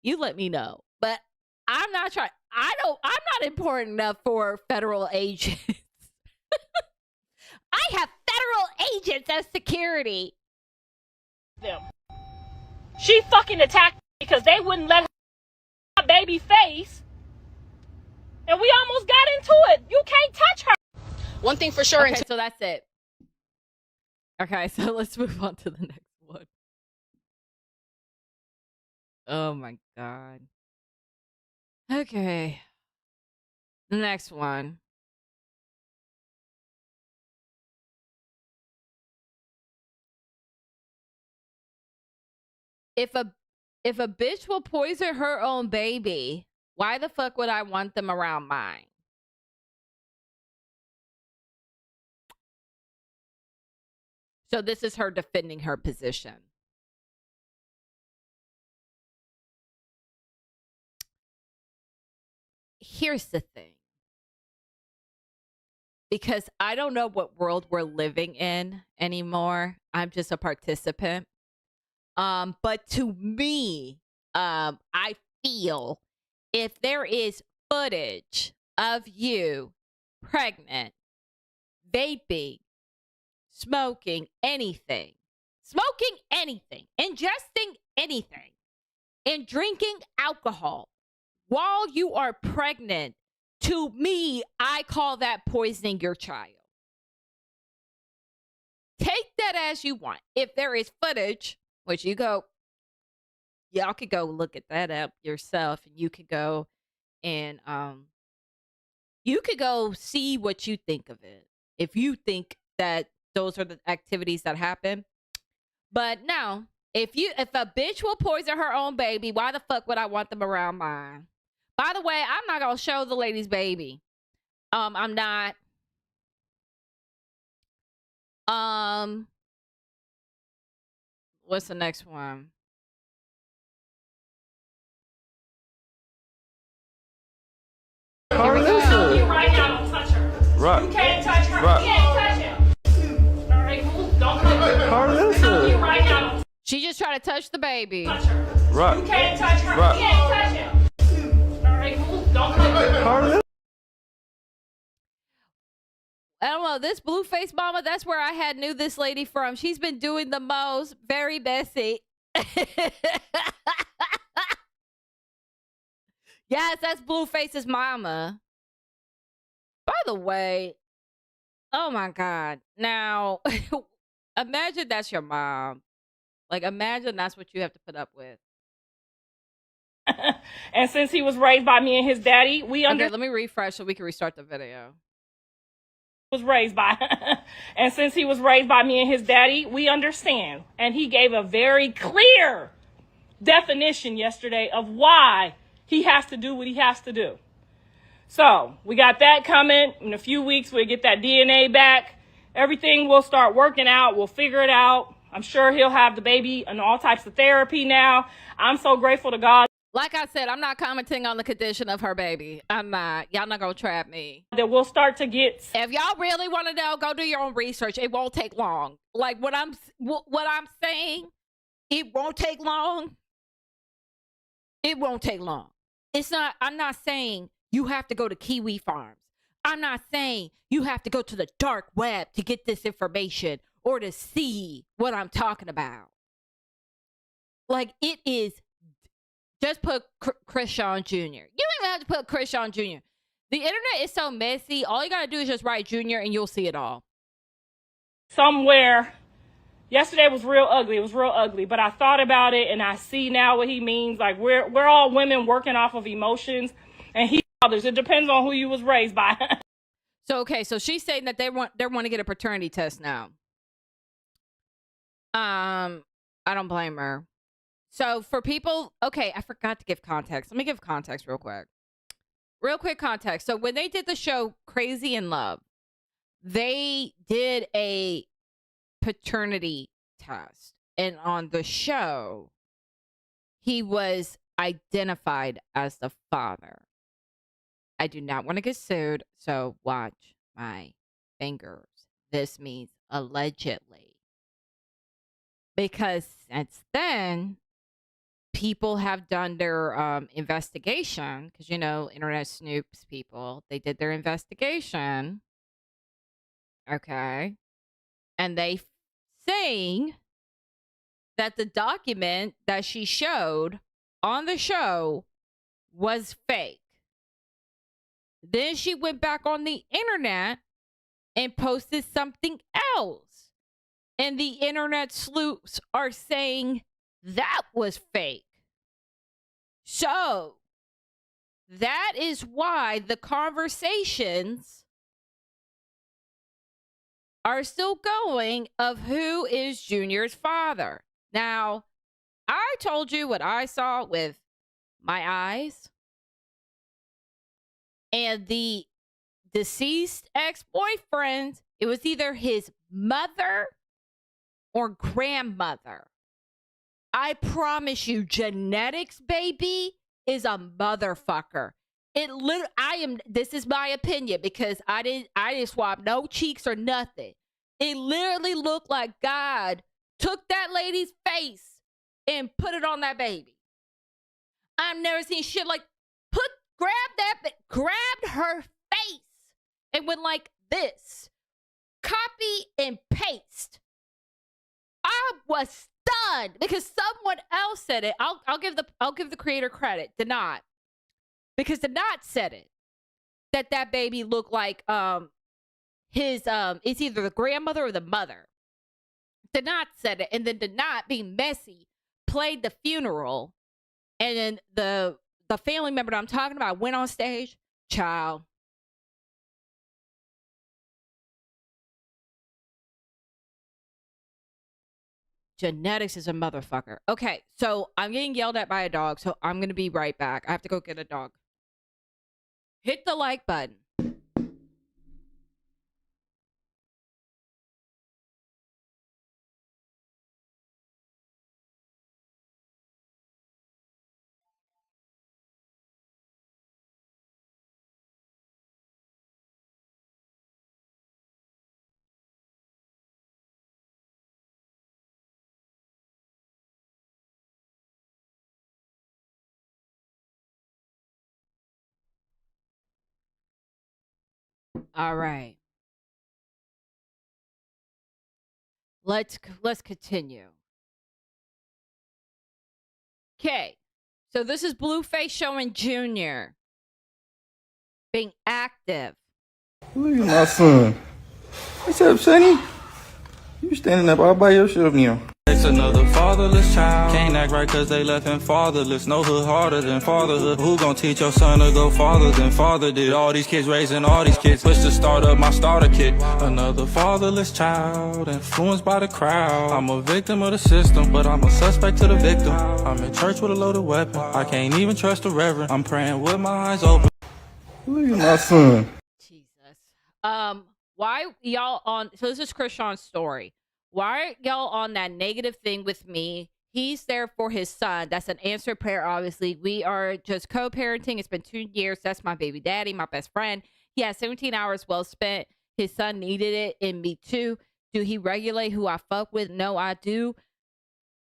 You let me know. But I'm not important enough for federal agents. I have federal agents as security. Them. She fucking attacked me because they wouldn't let her my baby face. And we almost got into it. You can't touch her. One thing for sure. Okay, so that's it. Okay, so let's move on to the next one. Oh my God. Okay. The next one. if a bitch will poison her own baby, why the fuck would I want them around mine? So this is her defending her position. Here's the thing. Because I don't know what world we're living in anymore. I'm just a participant. But to me, I feel if there is footage of you pregnant, vaping, smoking anything, ingesting anything, and drinking alcohol while you are pregnant, to me, I call that poisoning your child. Take that as you want. If there is footage, which y'all could go look at that up yourself, and you could go and you could go see what you think of it. If you think that those are the activities that happen. But no, if a bitch will poison her own baby, why the fuck would I want them around mine? By the way, I'm not gonna show the lady's baby. I'm not. What's the next one? You right now, don't touch her. Right. You can't touch her. Right. You can't touch him. All right, move. Don't touch her. Carlissa. You right now, don't She just tried to touch the baby. touch her. Right. You can't touch her. Right. You can't touch him. All right, move. Don't touch her. Carlissa. I don't know. This Blueface mama, that's where I knew this lady from. She's been doing the most. Very messy. Yes, that's Blueface's mama. By the way, oh my God. Now, imagine that's your mom. Like, imagine that's what you have to put up with. And since he was raised by me and his daddy, we Okay, let me refresh so we can restart the video. was raised by. And since he was raised by me and his daddy, we understand. And he gave a very clear definition yesterday of why he has to do what he has to do. So we got that coming. In a few weeks, we'll get that DNA back. Everything will start working out. We'll figure it out. I'm sure he'll have the baby and all types of therapy now. I'm so grateful to God. Like I said, I'm not commenting on the condition of her baby. I'm not. Y'all not gonna trap me. That we'll start to get. If y'all really want to know, go do your own research. It won't take long. Like what I'm saying, it won't take long. It won't take long. It's not. I'm not saying you have to go to Kiwi Farms. I'm not saying you have to go to the dark web to get this information or to see what I'm talking about. Like it is. Just put Chrisean Jr. You don't even have to put Chrisean Jr. The internet is so messy. All you got to do is just write Jr. and you'll see it all. Somewhere. Yesterday was real ugly. It was real ugly. But I thought about it and I see now what he means. Like we're all women working off of emotions. And he others. It depends on who you was raised by. So she's saying that they want to get a paternity test now. I don't blame her. So for people, okay, I forgot to give context. Let me give context real quick. Real quick context. So when they did the show Crazy in Love, they did a paternity test. And on the show, he was identified as the father. I do not want to get sued, so watch my fingers. This means allegedly. Because since then, people have done their investigation, because, you know, internet snoops people. They did their investigation. Okay. And they saying that the document that she showed on the show was fake. Then she went back on the internet and posted something else. And the internet sleuths are saying that was fake. So, that is why the conversations are still going of who is Junior's father. Now, I told you what I saw with my eyes. And the deceased ex-boyfriend, it was either his mother or grandmother. I promise you, genetics, baby, is a motherfucker. This is my opinion because I didn't swap no cheeks or nothing. It literally looked like God took that lady's face and put it on that baby. I've never seen shit like grabbed her face and went like this. Copy and paste. I was stunned because someone else said it. I'll give the creator credit. Denot. Because Denot said it. That baby looked like it's either the grandmother or the mother. Denot said it, and then Denot, being messy, played the funeral, and then the family member that I'm talking about went on stage. Child. Genetics is a motherfucker. Okay, so I'm getting yelled at by a dog, so I'm going to be right back. I have to go get a dog. Hit the like button. All right. Let's continue. Okay. So this is Blueface showing Junior being active. Look at my son. What's up, Sonny? You standing up all by yourself now. It's another fatherless child. Can't act right cause they left him fatherless. No hood harder than fatherhood. Who gon' teach your son to go farther than father did? All these kids raising all these kids. Push to start up my starter kit. Another fatherless child, influenced by the crowd. I'm a victim of the system, but I'm a suspect to the victim. I'm in church with a loaded weapon. I can't even trust the reverend. I'm praying with my eyes open. Look at my son. Jesus. Why y'all on? So this is Chrisean's story. Why are y'all on that negative thing with me? He's there for his son. That's an answered prayer, obviously. We are just co-parenting. It's been 2 years. That's my baby daddy, my best friend. He has 17 hours well spent. His son needed it, and me too. Do he regulate who I fuck with? No, I do.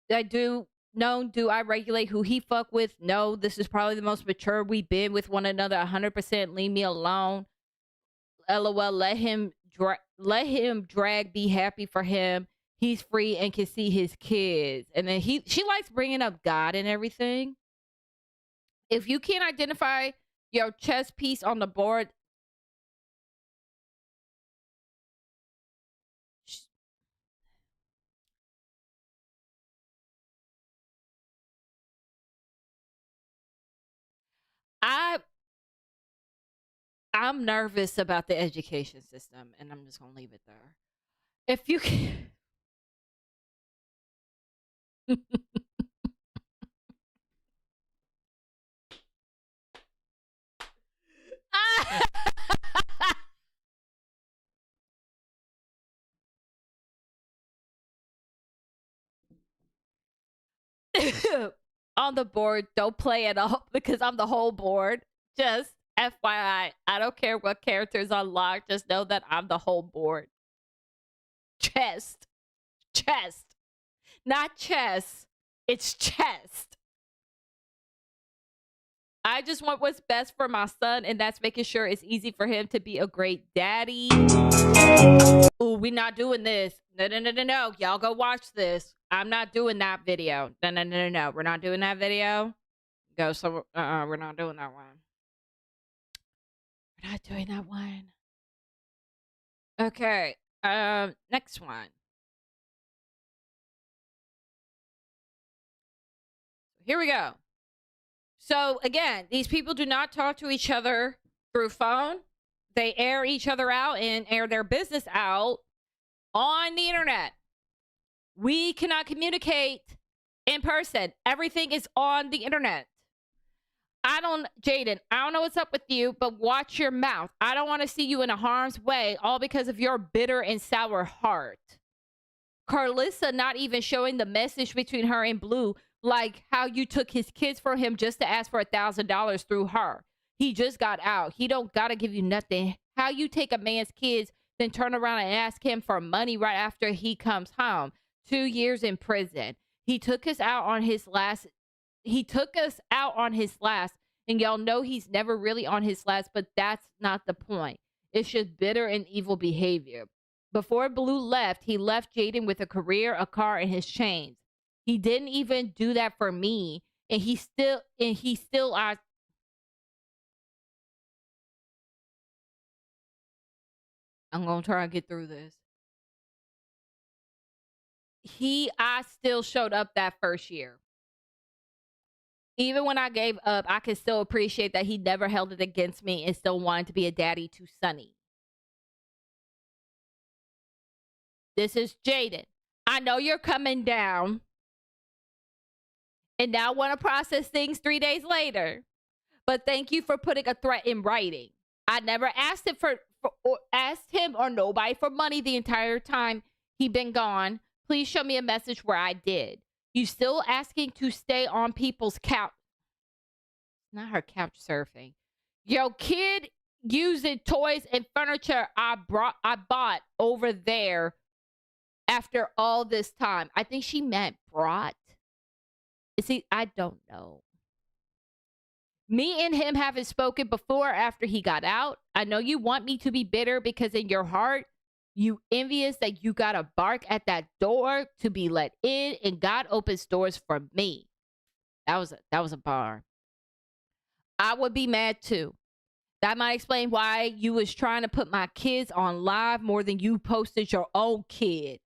I do. No, do I regulate who he fuck with? No, this is probably the most mature we've been with one another. 100%. Leave me alone. LOL. Let him drag. Be happy for him. He's free and can see his kids. And then she likes bringing up God and everything. If you can't identify your chess piece on the board, I'm nervous about the education system, and I'm just gonna leave it there. If you can. On the board, don't play it up because I'm the whole board. Just FYI, I don't care what characters unlocked. Just know that I'm the whole board. Chest. Not chess. It's chest. I just want what's best for my son, and that's making sure it's easy for him to be a great daddy. Ooh, we're not doing this. No. Y'all go watch this. I'm not doing that video. No. We're not doing that video. Go somewhere. We're not doing that one. We're not doing that one. Okay. Next one. Here we go. So again, these people do not talk to each other through phone. They air each other out and air their business out on the internet. We cannot communicate in person. Everything is on the internet. Jaidyn, I don't know what's up with you, but watch your mouth. I don't want to see you in a harm's way, all because of your bitter and sour heart. Carlissa not even showing the message between her and Blue, like how you took his kids from him just to ask for $1,000 through her. He just got out. He don't gotta give you nothing. How you take a man's kids, then turn around and ask him for money right after he comes home. 2 years in prison. He took us out on his last, and y'all know he's never really on his last, but that's not the point. It's just bitter and evil behavior. Before Blue left, he left Jaidyn with a career, a car, and his chains. He didn't even do that for me, and he still I'm gonna try and get through this. I still showed up that first year. Even when I gave up, I can still appreciate that he never held it against me and still wanted to be a daddy to Sonny. This is Jaidyn. I know you're coming down and now want to process things 3 days later, but thank you for putting a threat in writing. I never asked him or nobody for money the entire time he been gone. Please show me a message where I did. You still asking to stay on people's couch. Not her couch surfing. Yo, kid using toys and furniture I bought over there after all this time. I think she meant brought. See, I don't know. Me and him haven't spoken before or after he got out. I know you want me to be bitter because in your heart, you envious that you gotta bark at that door to be let in, and God opens doors for me. That was a bar. I would be mad too. That might explain why you was trying to put my kids on live more than you posted your own kid.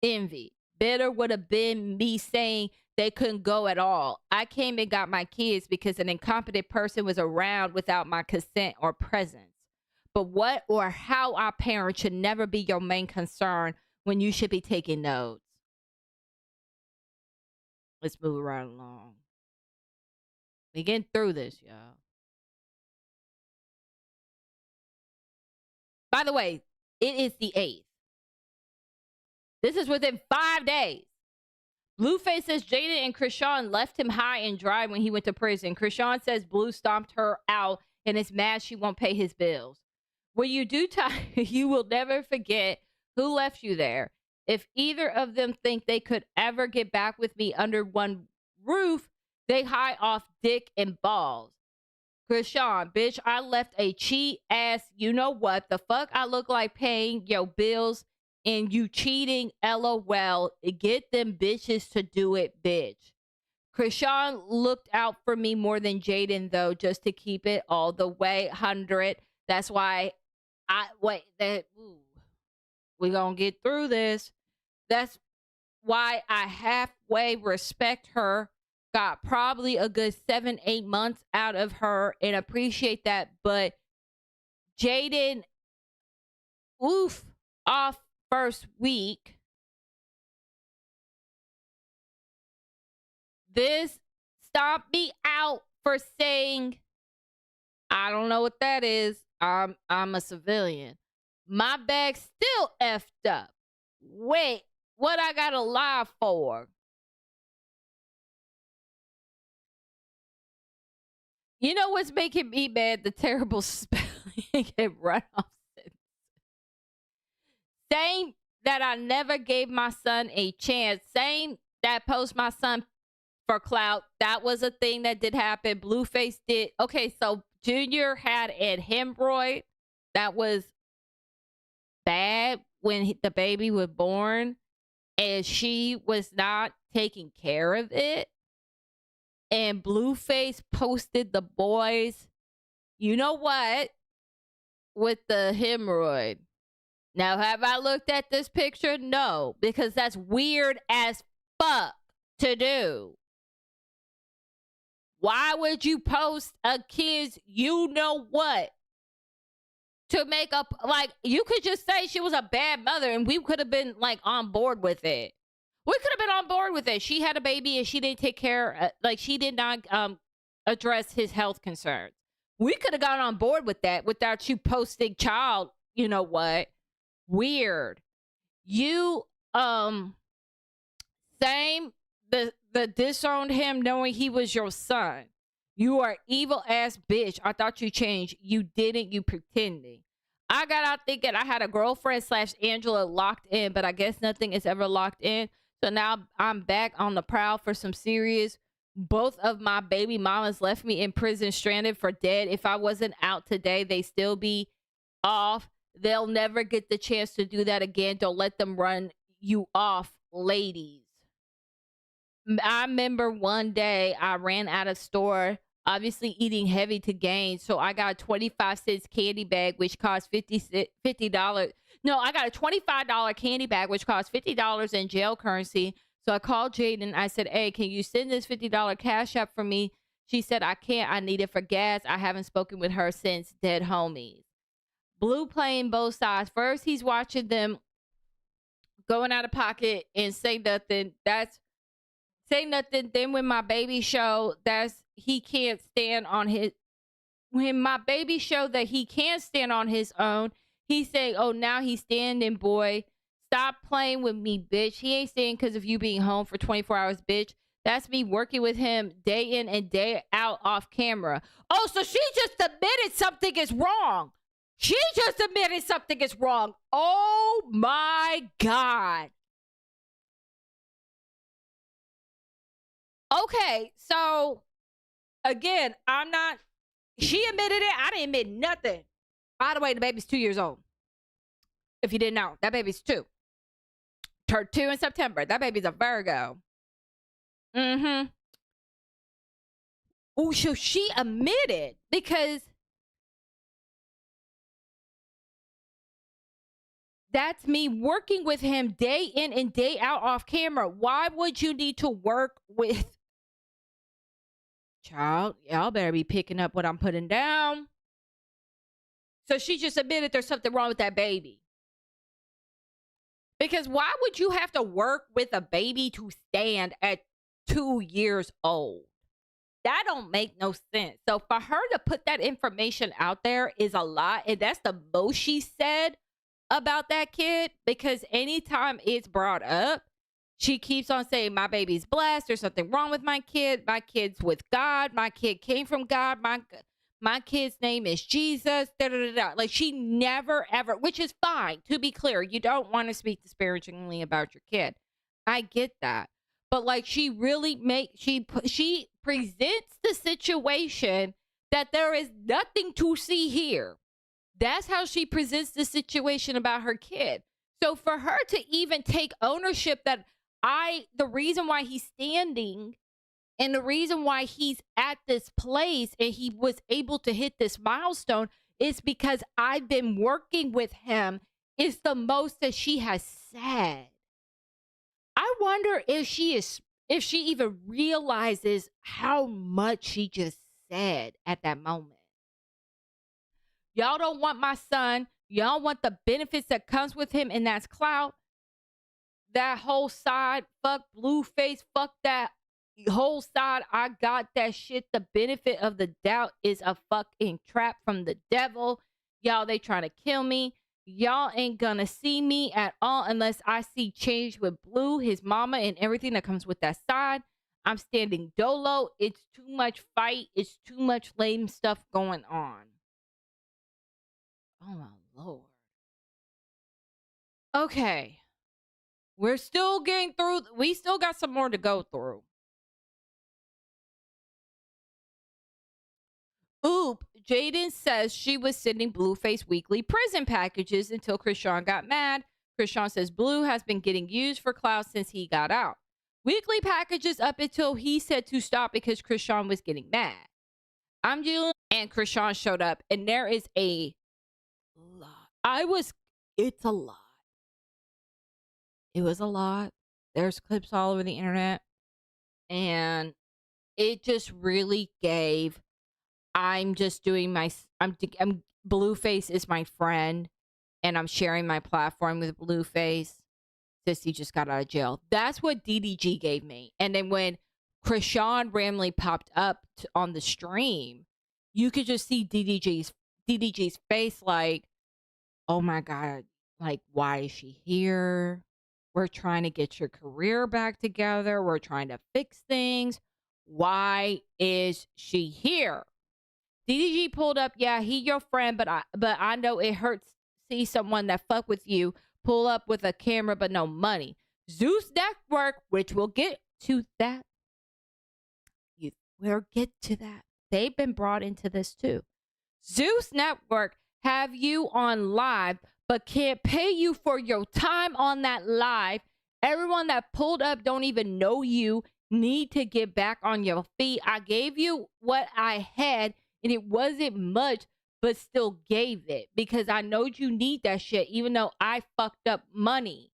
Envy. Bitter would have been me saying they couldn't go at all. I came and got my kids because an incompetent person was around without my consent or presence. But what or how I parent should never be your main concern when you should be taking notes. Let's move right along. We getting through this, y'all. By the way, it is the 8th. This is within 5 days. Blueface says Jaidyn and Chrisean left him high and dry when he went to prison. Chrisean says Blue stomped her out and is mad she won't pay his bills. When you do time, you will never forget who left you there. If either of them think they could ever get back with me under one roof, they high off dick and balls. Chrisean, bitch, I left a cheat ass, you know what the fuck I look like paying your bills and you cheating, LOL. Get them bitches to do it, bitch. Chrisean looked out for me more than Jaidyn, though, just to keep it all the way 100. That's why we gonna get through this. That's why I halfway respect her. Got probably a good 7-8 months out of her and appreciate that. But Jaidyn, off first week. This stopped me out for saying, I don't know what that is. I'm a civilian. My bag's still effed up. Wait, what I gotta lie for? You know what's making me mad? The terrible spelling and runoff sentence. Saying that I never gave my son a chance. Saying that post my son for clout. That was a thing that did happen. Blueface did. Okay, so Junior had a hemorrhoid that was bad when the baby was born, and she was not taking care of it. And Blueface posted the boys, you know what, with the hemorrhoid. Now, have I looked at this picture? No, because that's weird as fuck to do. Why would you post a kid's you know what? To make up, like, you could just say she was a bad mother and we could have been, like, on board with it. We could have been on board with it. She had a baby and she didn't take care, like she did not address his health concerns. We could have gotten on board with that without you posting child, you know what? Weird. You same the disowned him knowing he was your son. You are evil ass bitch. I thought you changed. You didn't. You pretending. I got out thinking I had a girlfriend / Angela locked in, but I guess nothing is ever locked in. So now I'm back on the prowl for some serious. Both of my baby mamas left me in prison stranded for dead. If I wasn't out today, they still be off. They'll never get the chance to do that again. Don't let them run you off, ladies. I remember one day I ran out of store, obviously eating heavy to gain. So I got a 25 cents candy bag, which cost $50. No, I got a $25 candy bag, which cost $50 in jail currency. So I called Jaidyn. I said, hey, can you send this $50 cash app for me? She said, I can't. I need it for gas. I haven't spoken with her since. Dead homies. Blue playing both sides. First, he's watching them going out of pocket and say nothing. Say nothing. Then when my baby show, he can't stand on his. When my baby showed that he can't stand on his own, he say, oh, now he's standing, boy. Stop playing with me, bitch. He ain't staying because of you being home for 24 hours, bitch. That's me working with him day in and day out off camera. Oh, so she just admitted something is wrong. She just admitted something is wrong. Oh, my God. Okay, so, again, she admitted it. I didn't admit nothing. By the way, the baby's 2 years old. If you didn't know, that baby's 2. Turned 2 in September. That baby's a Virgo. Oh, so she admitted because that's me working with him day in and day out off camera. Why would you need to work with child? Y'all better be picking up what I'm putting down. So she just admitted there's something wrong with that baby. Because why would you have to work with a baby to stand at 2 years old? That don't make no sense. So for her to put that information out there is a lot. And that's the most she said about that kid. Because anytime it's brought up, she keeps on saying, my baby's blessed. There's something wrong with my kid. My kid's with God. My kid came from God. My kid's name is Jesus. Da, da, da, da. Like she never ever, which is fine. To be clear, you don't want to speak disparagingly about your kid. I get that. But like she really she presents the situation that there is nothing to see here. That's how she presents the situation about her kid. So for her to even take ownership that the reason why he's standing and the reason why he's at this place and he was able to hit this milestone is because I've been working with him is the most that she has said. I wonder if she even realizes how much she just said at that moment. Y'all don't want my son. Y'all want the benefits that comes with him, and that's clout. That whole side, fuck Blueface, fuck that whole side. I got that shit. The benefit of the doubt is a fucking trap from the devil. Y'all, they trying to kill me. Y'all ain't gonna see me at all unless I see change with Blue, his mama, and everything that comes with that side. I'm standing dolo. It's too much fight. It's too much lame stuff going on. Oh my Lord. Okay. We're still getting through. We still got some more to go through. Oop, Jaidyn says she was sending Blueface weekly prison packages until Chrisean got mad. Chrisean says Blue has been getting used for clout since he got out. Weekly packages up until he said to stop because Chrisean was getting mad. I'm Julian and Chrisean showed up and there is a lot. It's a lot. It was a lot. There's clips all over the internet. And it just really gave, I'm Blueface is my friend and I'm sharing my platform with Blueface. since he just got out of jail. That's what DDG gave me. And then when Chrisean randomly popped up on the stream, you could just see DDG's face like, oh my God, like, why is she here? We're trying to get your career back together. We're trying to fix things. Why is she here? DDG pulled up, yeah, he your friend, but I know it hurts to see someone that fuck with you pull up with a camera but no money. Zeus Network, which we'll get to that. We'll get to that. They've been brought into this too. Zeus Network have you on live, but can't pay you for your time on that live. Everyone that pulled up don't even know you. Need to get back on your feet. I gave you what I had, and it wasn't much, but still gave it because I know you need that shit, even though I fucked up money.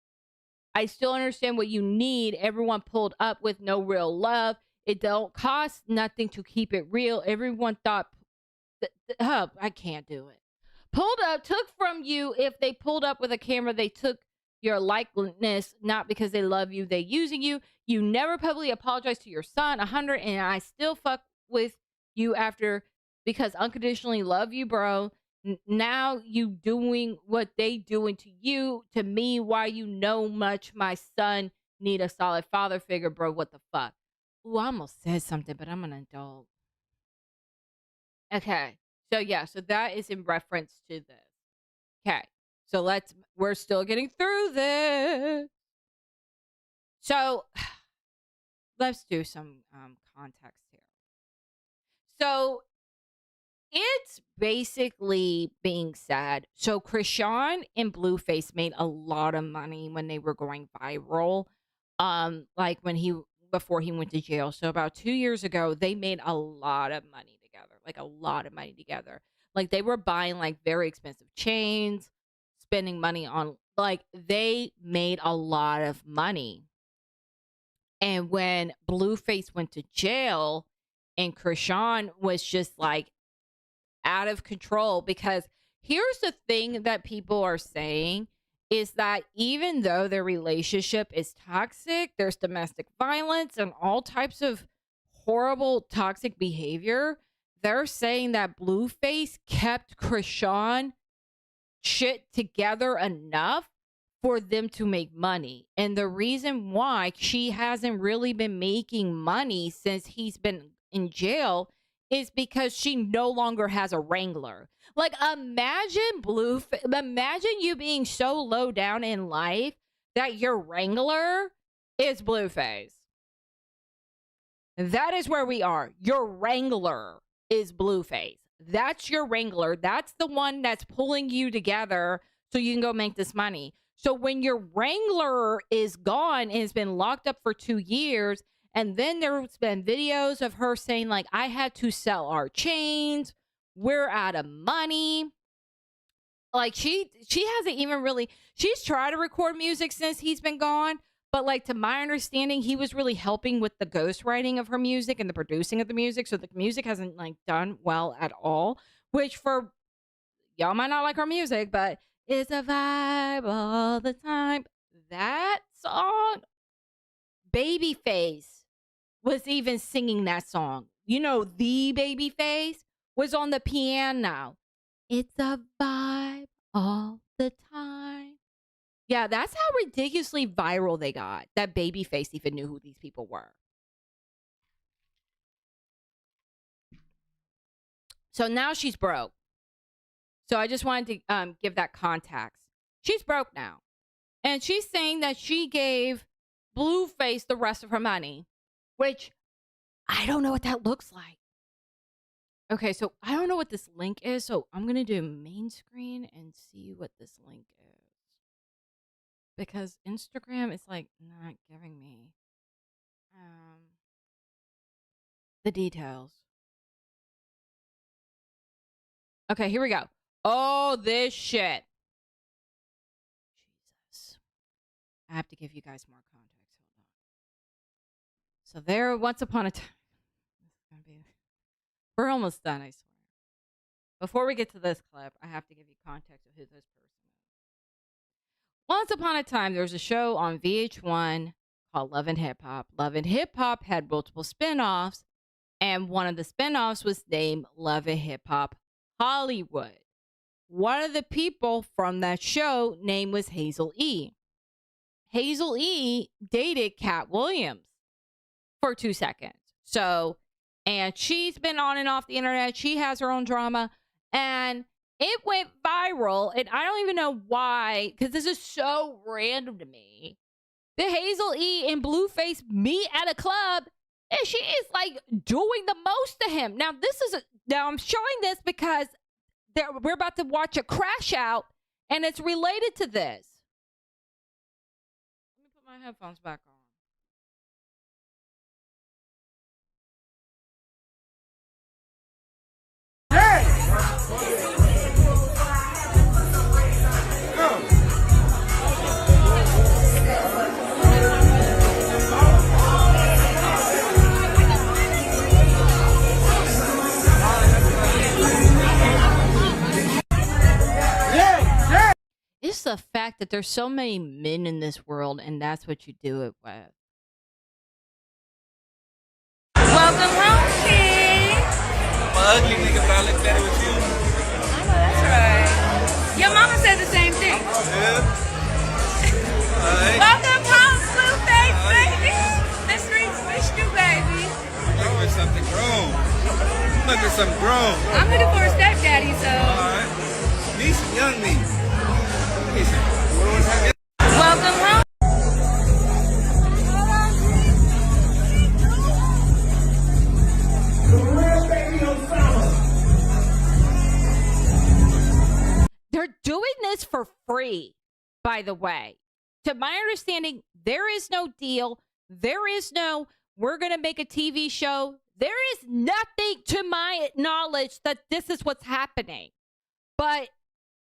I still understand what you need. Everyone pulled up with no real love. It don't cost nothing to keep it real. Everyone thought, I can't do it. Pulled up, took from you. If they pulled up with a camera, they took your likeness, not because they love you, they using you. You never publicly apologize to your son, 100, and I still fuck with you after because unconditionally love you, bro. Now you doing what they doing to you, to me, why you know much my son need a solid father figure, bro. What the fuck? Ooh, I almost said something, but I'm an adult. Okay. So yeah, so that is in reference to this. Okay. So we're still getting through this. So let's do some context here. So it's basically being said. So Chrisean and Blueface made a lot of money when they were going viral. Like before he went to jail. So about 2 years ago, they made a lot of money together. Like a lot of money together. Like they were buying like very expensive chains, spending money on like they made a lot of money. And when Blueface went to jail and Chrisean was just like out of control, because here's the thing that people are saying is that even though their relationship is toxic, there's domestic violence and all types of horrible toxic behavior, they're saying that Blueface kept Chrisean shit together enough for them to make money. And the reason why she hasn't really been making money since he's been in jail is because she no longer has a wrangler. Like imagine you being so low down in life that your wrangler is Blueface. That is where we are. Your wrangler is Blueface. That's your wrangler. That's the one that's pulling you together so you can go make this money. So when your wrangler is gone and has been locked up for 2 years, and then there's been videos of her saying like, I had to sell our chains. We're out of money. Like she hasn't even really, she's tried to record music since he's been gone. But like to my understanding, he was really helping with the ghostwriting of her music and the producing of the music. So the music hasn't like done well at all, which for y'all might not like her music, but it's a vibe all the time. That song, Babyface was even singing that song. You know, the Babyface was on the piano. It's a vibe all the time. Yeah, that's how ridiculously viral they got. That Babyface even knew who these people were. So now she's broke. So I just wanted to give that context. She's broke now. And she's saying that she gave Blueface the rest of her money, which I don't know what that looks like. Okay, so I don't know what this link is. So I'm going to do main screen and see what this link is. Because Instagram is like not giving me the details. Okay, here we go. Oh, this shit. Jesus. I have to give you guys more context. Hold on. So there, once upon a time. We're almost done, I swear. Before we get to this clip, I have to give you context of who this person is. Once upon a time, there was a show on VH1 called Love and Hip Hop. Love and Hip Hop had multiple spinoffs, and one of the spinoffs was named Love and Hip Hop Hollywood. One of the people from that show name was Hazel E. Hazel E dated Cat Williams for 2 seconds. So, and she's been on and off the internet. She has her own drama, and it went viral, and I don't even know why, because this is so random to me. The Hazel E and Blueface meet at a club, and she is like doing the most to him. Now, now I'm showing this because we're about to watch a crash out, and it's related to this. Let me put my headphones back on. It's the fact that there's so many men in this world, and that's what you do it with. Welcome home, King. I'm an ugly nigga, but I look better with you. I know that's right. Your mama said the same thing. Yeah. Alright. Welcome home, Blueface, baby. The streets missed you, baby. Look at something grown. Look at something grown. I'm looking for a stepdaddy, so. Alright. Need some young me. Welcome home. They're doing this for free, by the way. To my understanding, there is no deal. There is no, we're going to make a TV show. There is nothing to my knowledge that this is what's happening. But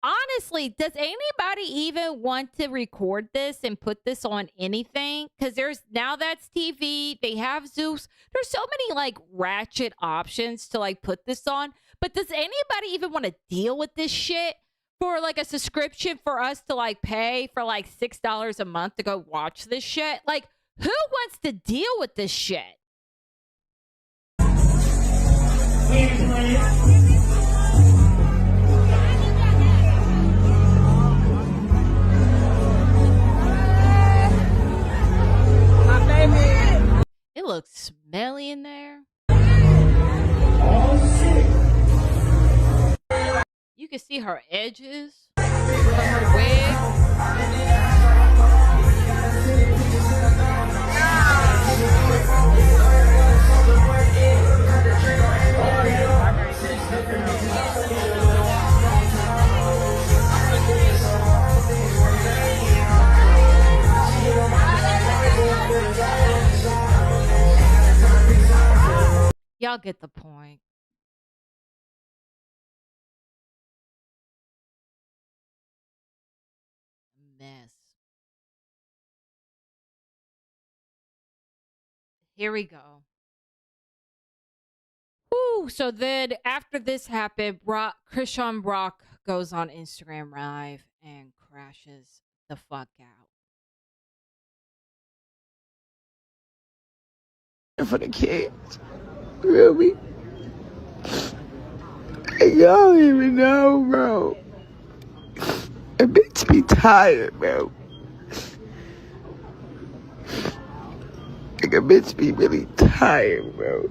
honestly, does anybody even want to record this and put this on anything? Because now that's TV. They have Zeus. There's so many like ratchet options to like put this on. But does anybody even want to deal with this shit for like a subscription for us to like pay for like $6 a month to go watch this shit? Like, who wants to deal with this shit? It looks smelly in there. You can see her edges from her wig. Y'all get the point. Mess. Here we go. Woo! So then after this happened, Chrisean Rock goes on Instagram Live and crashes the fuck out. For the kids. You feel me? Y'all don't even know, bro. A bitch be tired, bro. Like a bitch be really tired, bro.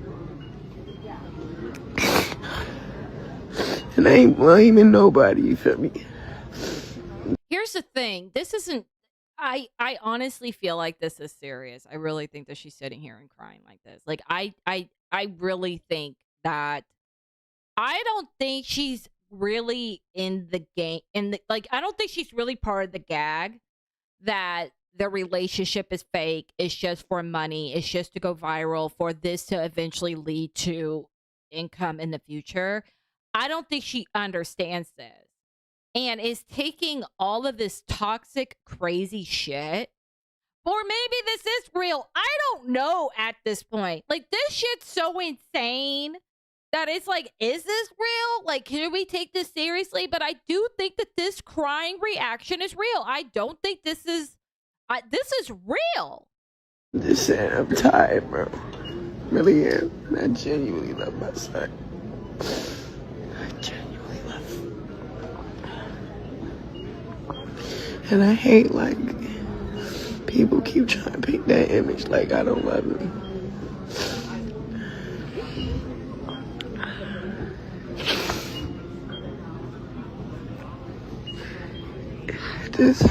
And I ain't blaming nobody, you feel me? Here's the thing. This isn't I honestly feel like this is serious. I really think that she's sitting here and crying like this. Like I really think that I don't think she's really in the game I don't think she's really part of the gag that the relationship is fake. It's just for money. It's just to go viral for this to eventually lead to income in the future. I don't think she understands this. And is taking all of this toxic, crazy shit. Or maybe this is real. I don't know at this point. Like, this shit's so insane that it's like, is this real? Like, can we take this seriously? But I do think that this crying reaction is real. I don't think this is real. Just saying, I'm tired, bro. Really am. I genuinely love my son. I genuinely love him. And I hate, like, people keep trying to paint that image like I don't love him.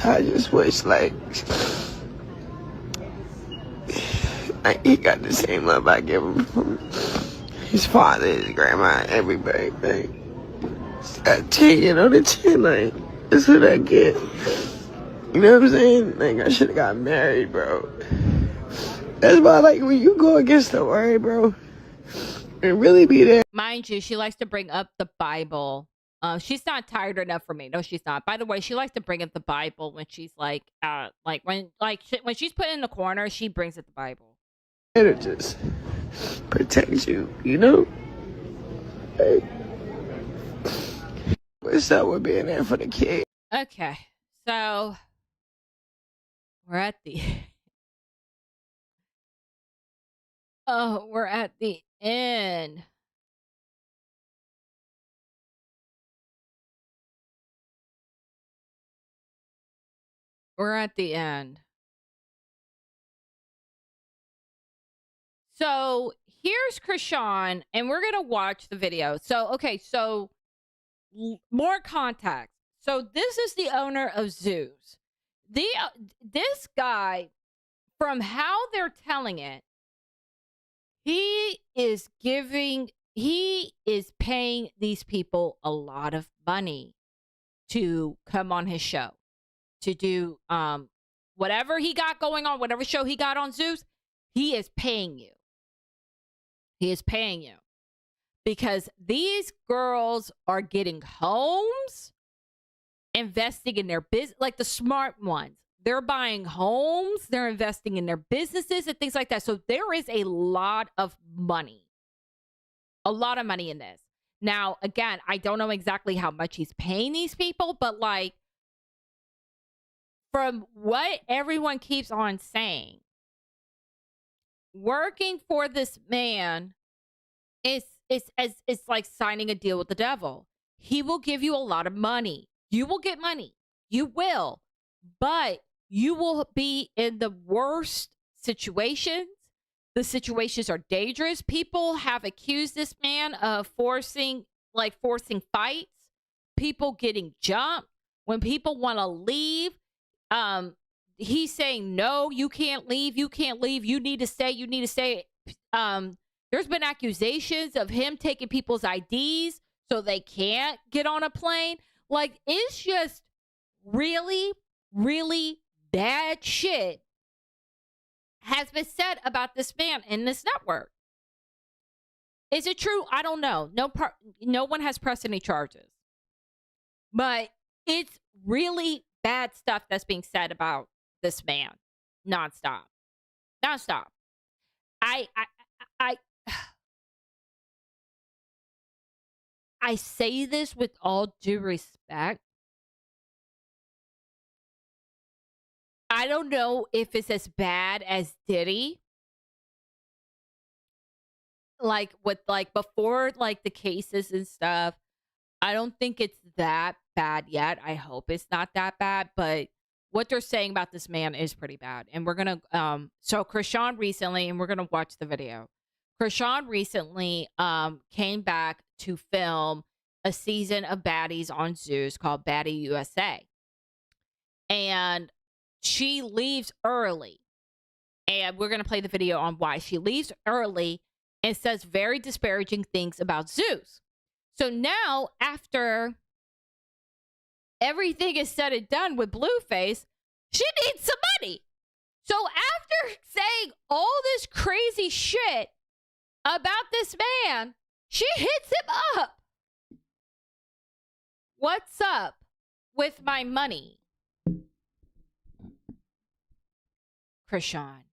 I just wish, like, he got the same love I give him from his father, his grandma, everybody. Like, I take it on the chin, like, that's what I get. You know what I'm saying? Like, I should have got married, bro. That's why, like, when you go against the word, bro, and really be there. Mind you, she likes to bring up the Bible. She's not tired enough for me. No, she's not. By the way, she likes to bring up the Bible when she's when she's put in the corner, she brings up the Bible. To just protect you, you know? Hey, what's up with being there for the kid? Okay, so we're at the we're at the end. We're at the end. So here's Chrisean, and we're gonna watch the video. So okay, so more context. So this is the owner of Zeus. This guy, from how they're telling it, he is paying these people a lot of money to come on his show, to do whatever he got going on, whatever show he got on Zeus, he is paying you. He is paying you. Because these girls are getting homes, investing in their business, like the smart ones. They're buying homes, they're investing in their businesses and things like that. So there is a lot of money. A lot of money in this. Now, again, I don't know exactly how much he's paying these people, but like, from what everyone keeps on saying, working for this man is like signing a deal with the devil. He will give you a lot of money. You will get money. You will. But you will be in the worst situations. The situations are dangerous. People have accused this man of forcing fights, people getting jumped. When people want to leave, he's saying, no, you can't leave. You can't leave. You need to stay. You need to stay. There's been accusations of him taking people's IDs so they can't get on a plane. Like, it's just really, really bad shit has been said about this man in this network. Is it true? I don't know. No one has pressed any charges. But it's really bad stuff that's being said about this man. Nonstop. I say this with all due respect. I don't know if it's as bad as Diddy. Like, with, like, before, like, the cases and stuff. I don't think it's that bad yet. I hope it's not that bad, but what they're saying about this man is pretty bad. And we're going to, so Chrisean recently, and we're going to watch the video. Chrisean recently came back to film a season of Baddies on Zeus called Baddie USA. And she leaves early. And we're going to play the video on why she leaves early and says very disparaging things about Zeus. So now, after everything is said and done with Blueface, she needs some money. So after saying all this crazy shit about this man, she hits him up. What's up with my money? Chrisean,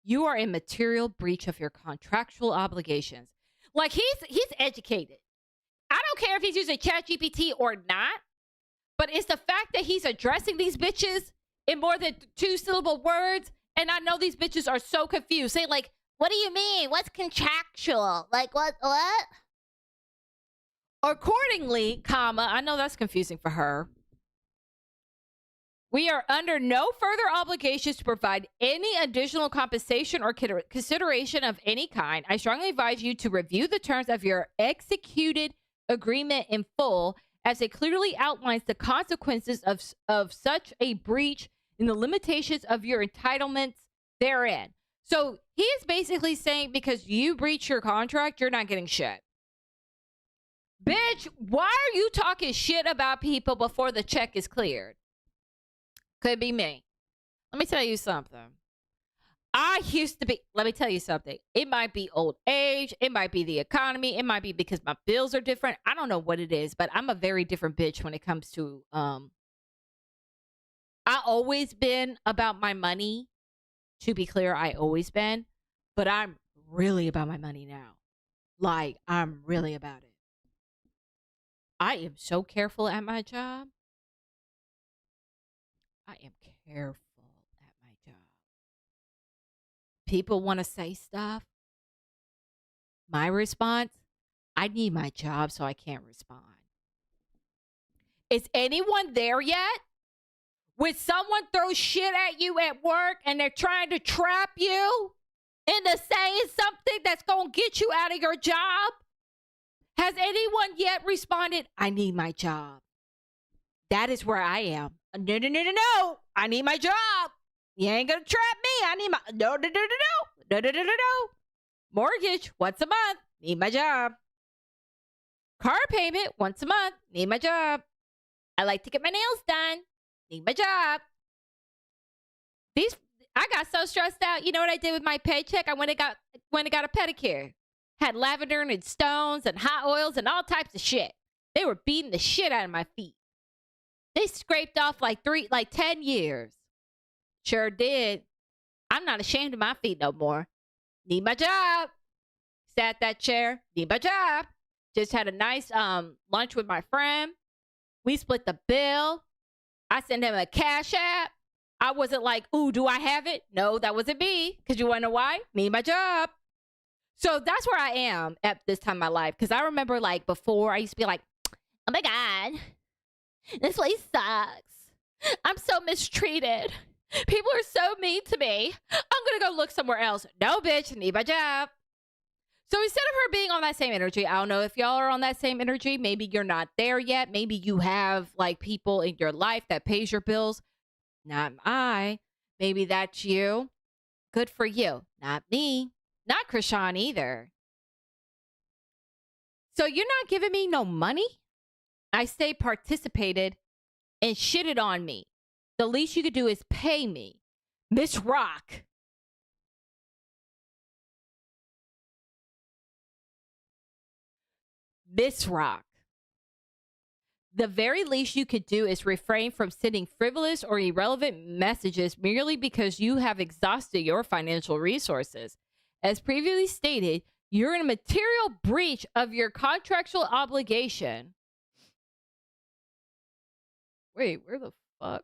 you are in material breach of your contractual obligations. Like he's educated. I don't care if he's using ChatGPT or not, but it's the fact that he's addressing these bitches in more than 2-syllable words, and I know these bitches are so confused. Say like, what do you mean? What's contractual? Like what? Accordingly, comma, I know that's confusing for her. We are under no further obligations to provide any additional compensation or consideration of any kind. I strongly advise you to review the terms of your executed agreement in full, as it clearly outlines the consequences of such a breach and the limitations of your entitlements therein. So he is basically saying because you breach your contract, you're not getting shit. Bitch, why are you talking shit about people before the check is cleared? Could be me. Let me tell you something. Let me tell you something. It might be old age. It might be the economy. It might be because my bills are different. I don't know what it is, but I'm a very different bitch when it comes to, I always been about my money. To be clear, I always been, but I'm really about my money now. Like, I'm really about it. I am so careful at my job. I am careful at my job. People want to say stuff. My response, I need my job, so I can't respond. Is anyone there yet? When someone throws shit at you at work and they're trying to trap you into saying something that's going to get you out of your job? Has anyone yet responded, I need my job? That is where I am. No. I need my job. You ain't gonna trap me. I need my no. Mortgage once a month. Need my job. Car payment once a month. Need my job. I like to get my nails done. Need my job. I got so stressed out. You know what I did with my paycheck? I went and got a pedicure. Had lavender and stones and hot oils and all types of shit. They were beating the shit out of my feet. They scraped off like 10 years. Sure did. I'm not ashamed of my feet no more. Need my job. Sat at that chair. Need my job. Just had a nice lunch with my friend. We split the bill. I sent him a cash app. I wasn't like, ooh, do I have it? No, that wasn't me. Because you want to know why? Need my job. So that's where I am at this time in my life. Because I remember like before I used to be like, oh my God. This place sucks. I'm so mistreated. People are so mean to me. I'm going to go look somewhere else. No, bitch. I need my job. So instead of her being on that same energy, I don't know if y'all are on that same energy. Maybe you're not there yet. Maybe you have like people in your life that pays your bills. Not I. Maybe that's you. Good for you. Not me. Not Chrisean either. So you're not giving me no money? I say participated and shitted on me. The least you could do is pay me. Miss Rock. Miss Rock. The very least you could do is refrain from sending frivolous or irrelevant messages merely because you have exhausted your financial resources. As previously stated, you're in a material breach of your contractual obligation. Wait, where the fuck?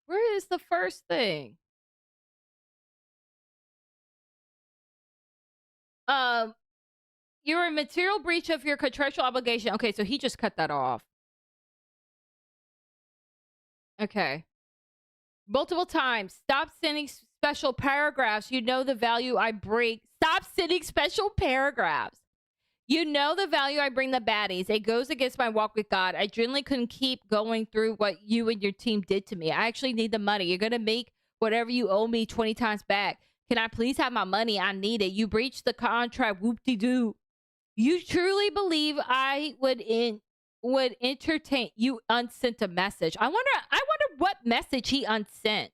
Where is the first thing? You're in material breach of your contractual obligation. Okay, so he just cut that off. Okay. Multiple times. Stop sending special paragraphs. You know the value I bring. Stop sending special paragraphs. You know the value I bring the baddies. It goes against my walk with God. I genuinely couldn't keep going through what you and your team did to me. I actually need the money. You're going to make whatever you owe me 20 times back. Can I please have my money? I need it. You breached the contract. Whoop-de-doo. You truly believe I would entertain you? Unsent a message. I wonder what message he unsent.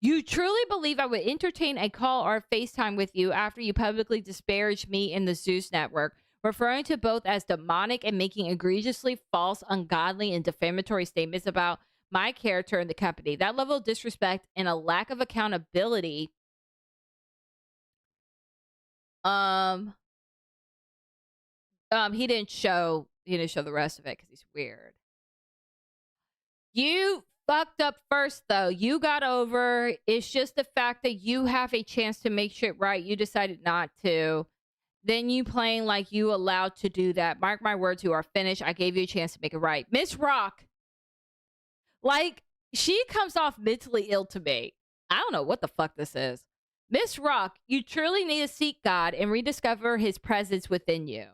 You truly believe I would entertain a call or a FaceTime with you after you publicly disparaged me in the Zeus network, referring to both as demonic and making egregiously false, ungodly, and defamatory statements about my character and the company. That level of disrespect and a lack of accountability He didn't show the rest of it because he's weird. You fucked up first, though. You got over. It's just the fact that you have a chance to make shit right. You decided not to. Then you playing like you allowed to do that. Mark my words, you are finished. I gave you a chance to make it right. Miss Rock, like, she comes off mentally ill to me. I don't know what the fuck this is. Miss Rock, you truly need to seek God and rediscover his presence within you.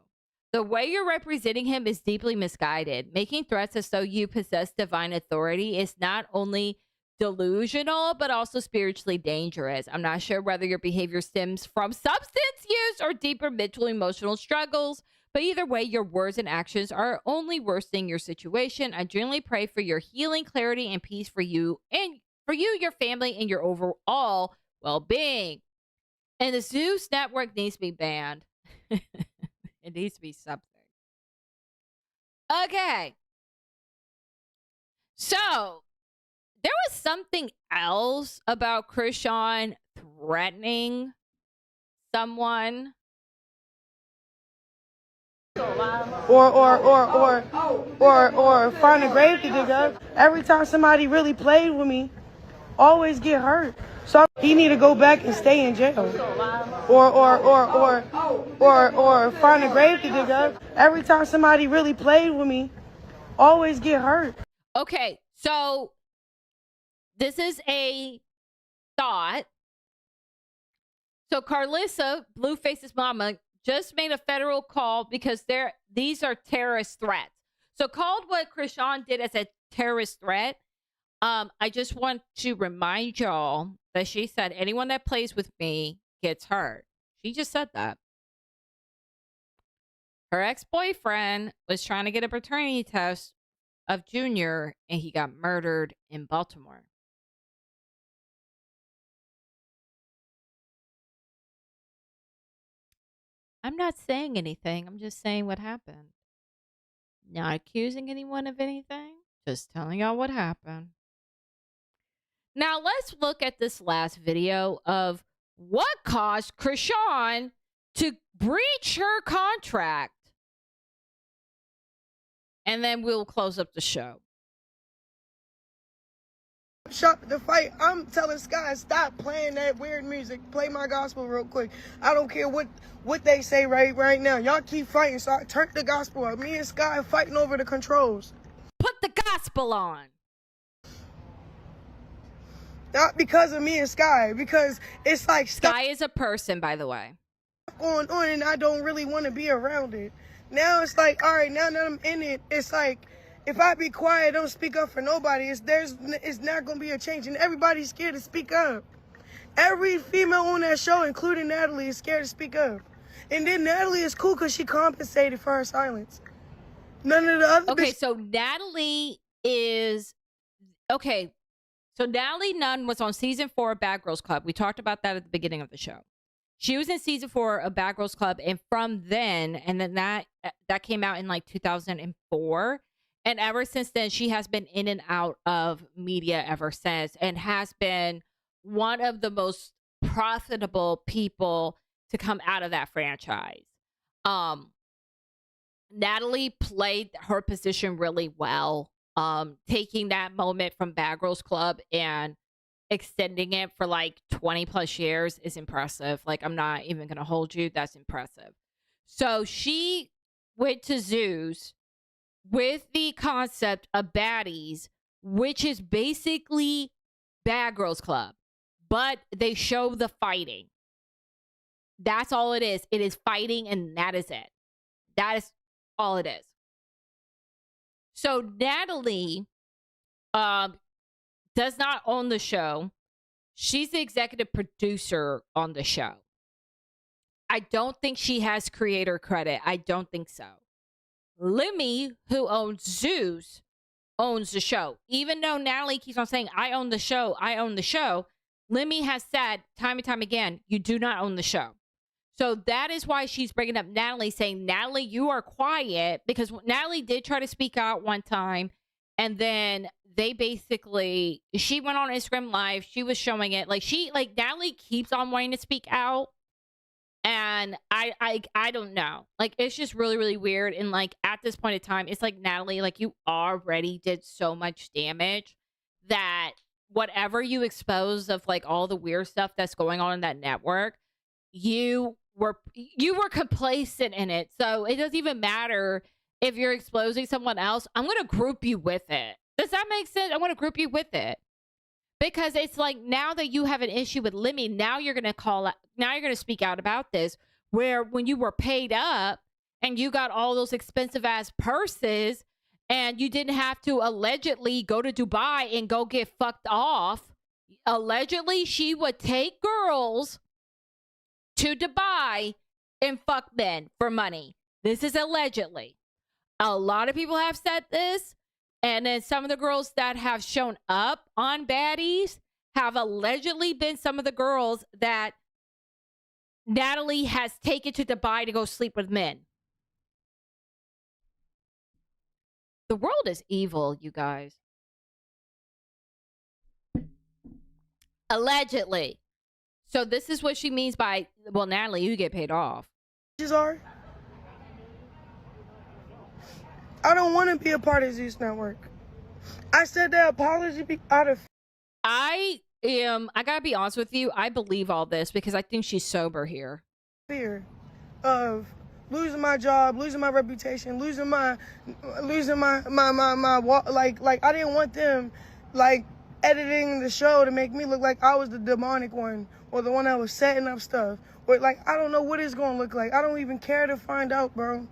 The way you're representing him is deeply misguided. Making threats as though you possess divine authority is not only delusional, but also spiritually dangerous. I'm not sure whether your behavior stems from substance use or deeper mental emotional struggles, but either way, your words and actions are only worsening your situation. I genuinely pray for your healing, clarity, and peace for you, your family, and your overall well-being. And the Zeus network needs to be banned. It needs to be something. Okay. So, there was something else about Chrisean threatening someone. Or find a grave to dig up. Every time somebody really played with me, always get hurt. So he need to go back and stay in jail. Or find a grave to dig up. Every time somebody really played with me, always get hurt. Okay, so this is a thought. So Carlissa, Blueface's mama, just made a federal call because these are terrorist threats. So called what Chrisean did as a terrorist threat. I just want to remind y'all that she said anyone that plays with me gets hurt. She just said that. Her ex-boyfriend was trying to get a paternity test of Junior, and he got murdered in Baltimore. I'm not saying anything. I'm just saying what happened. Not accusing anyone of anything. Just telling y'all what happened. Now, let's look at this last video of what caused Chrisean to breach her contract. And then we'll close up the show. Shut the fight. I'm telling Sky, stop playing that weird music. Play my gospel real quick. I don't care what they say right now. Y'all keep fighting, so I turn the gospel up. Me and Sky fighting over the controls. Put the gospel on. Not because of me and Sky, because it's like Sky is a person, by the way. Going on, and I don't really want to be around it. Now it's like, all right, now that I'm in it, it's like, if I be quiet, don't speak up for nobody, it's not going to be a change, and everybody's scared to speak up. Every female on that show, including Natalie, is scared to speak up. And then Natalie is cool because she compensated for her silence. None of the other Okay, so Natalie is... Okay, so Natalie Nunn was on season 4 of Bad Girls Club. We talked about that at the beginning of the show. She was in season 4 of Bad Girls Club, and from then, and then that came out in like 2004. And ever since then, she has been in and out of media ever since, and has been one of the most profitable people to come out of that franchise. Natalie played her position really well. Taking that moment from Bad Girls Club and extending it for like 20 plus years is impressive. Like, I'm not even going to hold you. That's impressive. So she went to Zeus with the concept of baddies, which is basically Bad Girls Club, but they show the fighting. That's all it is. It is fighting, and that is it. That is all it is. So Natalie does not own the show. She's the executive producer on the show. I don't think she has creator credit. I don't think so. Lemmy, who owns Zeus, owns the show. Even though Natalie keeps on saying, I own the show, Lemmy has said time and time again, you do not own the show. So that is why she's bringing up Natalie, saying, Natalie, you are quiet, because Natalie did try to speak out one time, and then she went on Instagram Live, she was showing it, Natalie keeps on wanting to speak out, And I don't know. Like, it's just really, really weird. And like at this point in time, it's like, Natalie, like you already did so much damage that whatever you expose of like all the weird stuff that's going on in that network, you were complacent in it. So it doesn't even matter if you're exposing someone else. I'm gonna group you with it. Does that make sense? I want to group you with it. Because it's like, now that you have an issue with Lemmy, now you're going to speak out about this, where when you were paid up and you got all those expensive ass purses and you didn't have to allegedly go to Dubai and go get fucked off. Allegedly, she would take girls to Dubai and fuck men for money. This is allegedly. A lot of people have said this. And then some of the girls that have shown up on Baddies have allegedly been some of the girls that Natalie has taken to Dubai to go sleep with men. The world is evil, you guys. Allegedly. So this is what she means by, well, Natalie, you get paid off. Are. I don't want to be a part of Zeus Network. I said that apology be out of... I gotta be honest with you, I believe all this because I think she's sober here. Fear of losing my job, losing my reputation, losing my like I didn't want them like editing the show to make me look like I was the demonic one or the one that was setting up stuff. Or like, I don't know what it's gonna look like. I don't even care to find out, bro.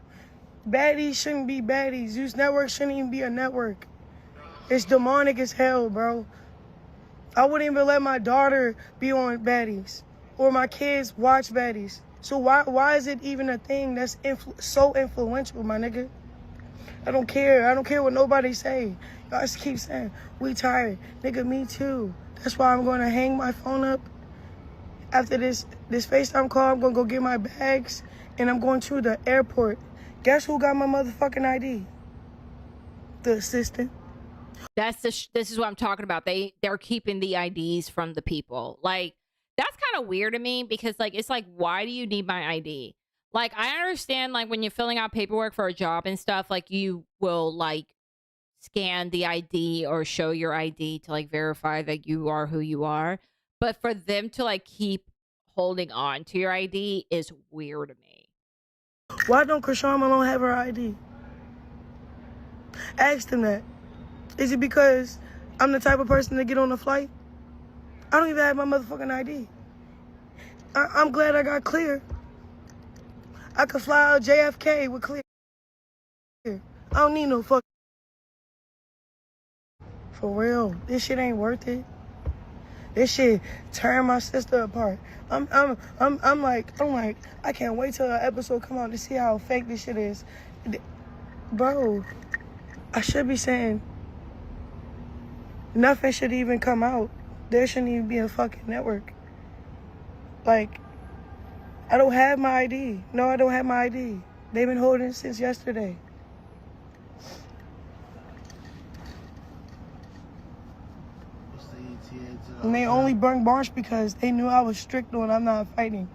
Baddies shouldn't be baddies. Zeus Network shouldn't even be a network. It's demonic as hell, bro. I wouldn't even let my daughter be on Baddies or my kids watch Baddies. So why is it even a thing that's so influential, my nigga? I don't care. I don't care what nobody say. Y'all just keep saying, we tired. Nigga, me too. That's why I'm going to hang my phone up. After this FaceTime call, I'm going to go get my bags, and I'm going to the airport. Guess who got my motherfucking ID? The assistant. This is what I'm talking about. They're keeping the IDs from the people. Like, that's kind of weird to me because like, it's like, why do you need my ID? Like, I understand like when you're filling out paperwork for a job and stuff, like you will like scan the ID or show your ID to like verify that you are who you are. But for them to like keep holding on to your ID is weird to me. Why don't Chrisean Malone have her ID? Ask them that. Is it because I'm the type of person to get on a flight? I don't even have my motherfucking ID. I'm glad I got clear. I could fly out JFK with clear. I don't need no fuck. For real, this shit ain't worth it. This shit turned my sister apart. I'm like, I can't wait till an episode come out to see how fake this shit is. Bro, I should be saying nothing should even come out. There shouldn't even be a fucking network. Like, I don't have my ID. No, I don't have my ID. They've been holding it since yesterday. And they only brought Marsh because they knew I was strict on I'm not fighting.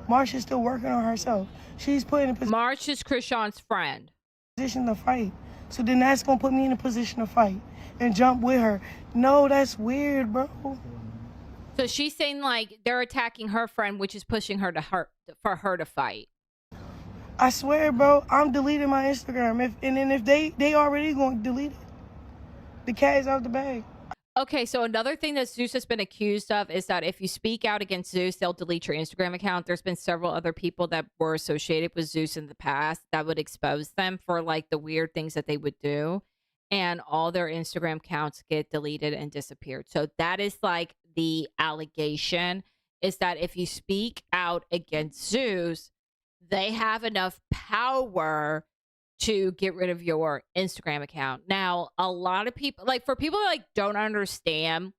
Marsh is still working on herself. She's put in a position. Marsh is Chrisean's friend. Position to fight. So then that's gonna put me in a position to fight and jump with her. No, that's weird, bro. So she's saying like they're attacking her friend, which is pushing her for her to fight. I swear, bro, I'm deleting my Instagram. If they already gonna delete it. The cat is out the bag. Okay, so another thing that Zeus has been accused of is that if you speak out against Zeus, they'll delete your Instagram account. There's been several other people that were associated with Zeus in the past that would expose them for like the weird things that they would do. And all their Instagram accounts get deleted and disappeared. So that is like the allegation, is that if you speak out against Zeus, they have enough power to get rid of your Instagram account. Now, a lot of people, like for people that like don't understand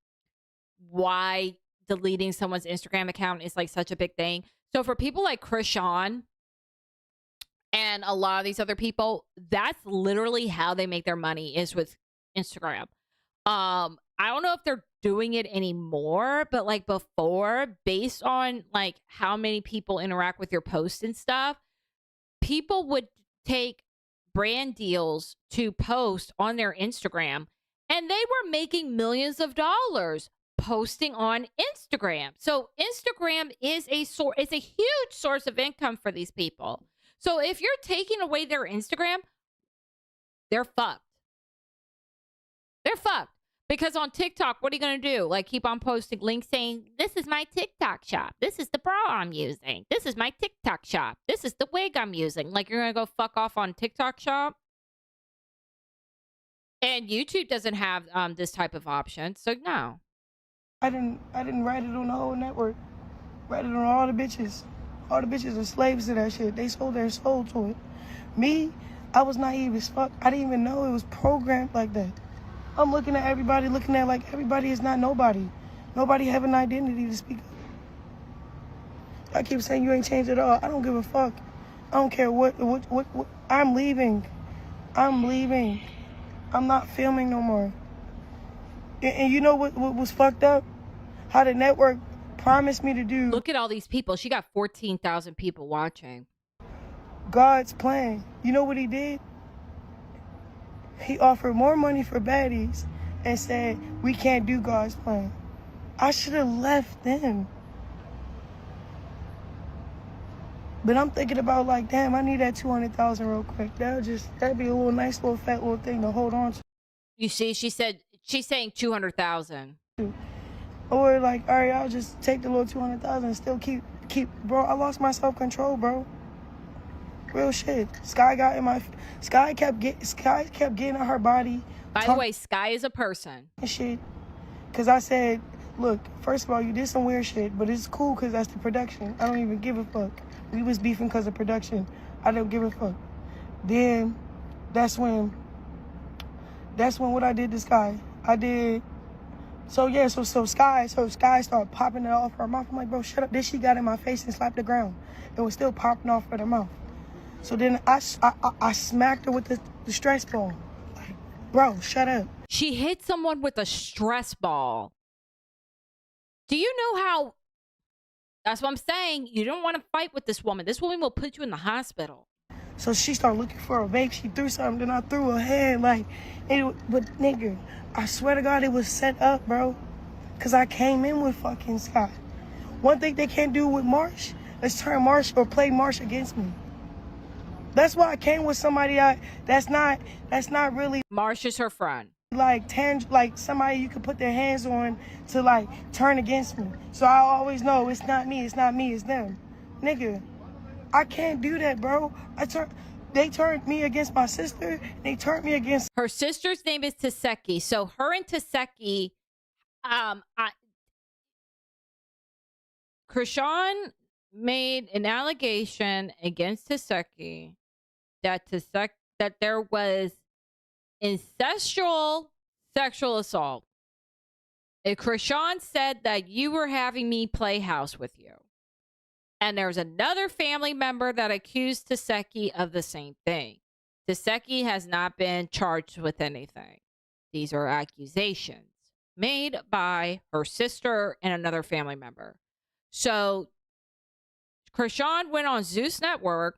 why deleting someone's Instagram account is like such a big thing. So for people like Chrisean and a lot of these other people, that's literally how they make their money, is with Instagram. I don't know if they're doing it anymore, but like before, based on like how many people interact with your posts and stuff, people would take brand deals to post on their Instagram, and they were making millions of dollars posting on Instagram. So Instagram is a huge source of income for these people. So if you're taking away their Instagram, they're fucked. They're fucked. Because on TikTok, what are you going to do? Like, keep on posting links saying, this is my TikTok shop. This is the bra I'm using. This is my TikTok shop. This is the wig I'm using. Like, you're going to go fuck off on TikTok shop? And YouTube doesn't have this type of option. So, no. I didn't write it on the whole network. Write it on all the bitches. All the bitches are slaves to that shit. They sold their soul to it. Me, I was naive as fuck. I didn't even know it was programmed like that. I'm looking at everybody, looking at like everybody is not nobody. Nobody have an identity to speak of. I keep saying you ain't changed at all. I don't give a fuck. I don't care what I'm leaving. I'm leaving. I'm not filming no more. And you know what was fucked up? How the network promised me to do. Look at all these people. She got 14,000 people watching. God's plan. You know what he did? He offered more money for baddies and said, we can't do God's plan. I should have left then. But I'm thinking about like, damn, I need that 200,000 real quick. That'd be a little nice little fat little thing to hold on to. You see, she's saying 200,000. Or like, all right, I'll just take the little 200,000 and still keep, bro. I lost my self-control, bro. Real shit. Sky kept getting in her body. By the way, Sky is a person. And shit. Cause I said, look, first of all, you did some weird shit, but it's cool cause that's the production. I don't even give a fuck. We was beefing cause of production. I don't give a fuck. Then that's when what I did to Sky. I did. So yeah, so Sky started popping it off her mouth. I'm like, bro, shut up. Then she got in my face and slapped the ground. It was still popping off her mouth. So then I smacked her with the stress ball. Like, bro, shut up. She hit someone with a stress ball. Do you know how? That's what I'm saying. You don't want to fight with this woman. This woman will put you in the hospital. So she started looking for a vape. She threw something. Then I threw her hand. Like, but nigga, I swear to God, it was set up, bro. Cause I came in with fucking Scott. One thing they can't do with Marsh is turn Marsh or play Marsh against me. That's why I came with somebody that's not really. Marsh is her friend. Like somebody you could put their hands on to like turn against me. So I always know it's not me, it's them. Nigga, I can't do that, bro. They turned me against my sister. They turned me against. Her sister's name is Taseki. So her and Taseki, Chrisean made an allegation against Taseki that there was incestual sexual assault. And Chrisean said that you were having me play house with you. And there's another family member that accused Taseki of the same thing. Taseki has not been charged with anything. These are accusations made by her sister and another family member. So Chrisean went on Zeus Network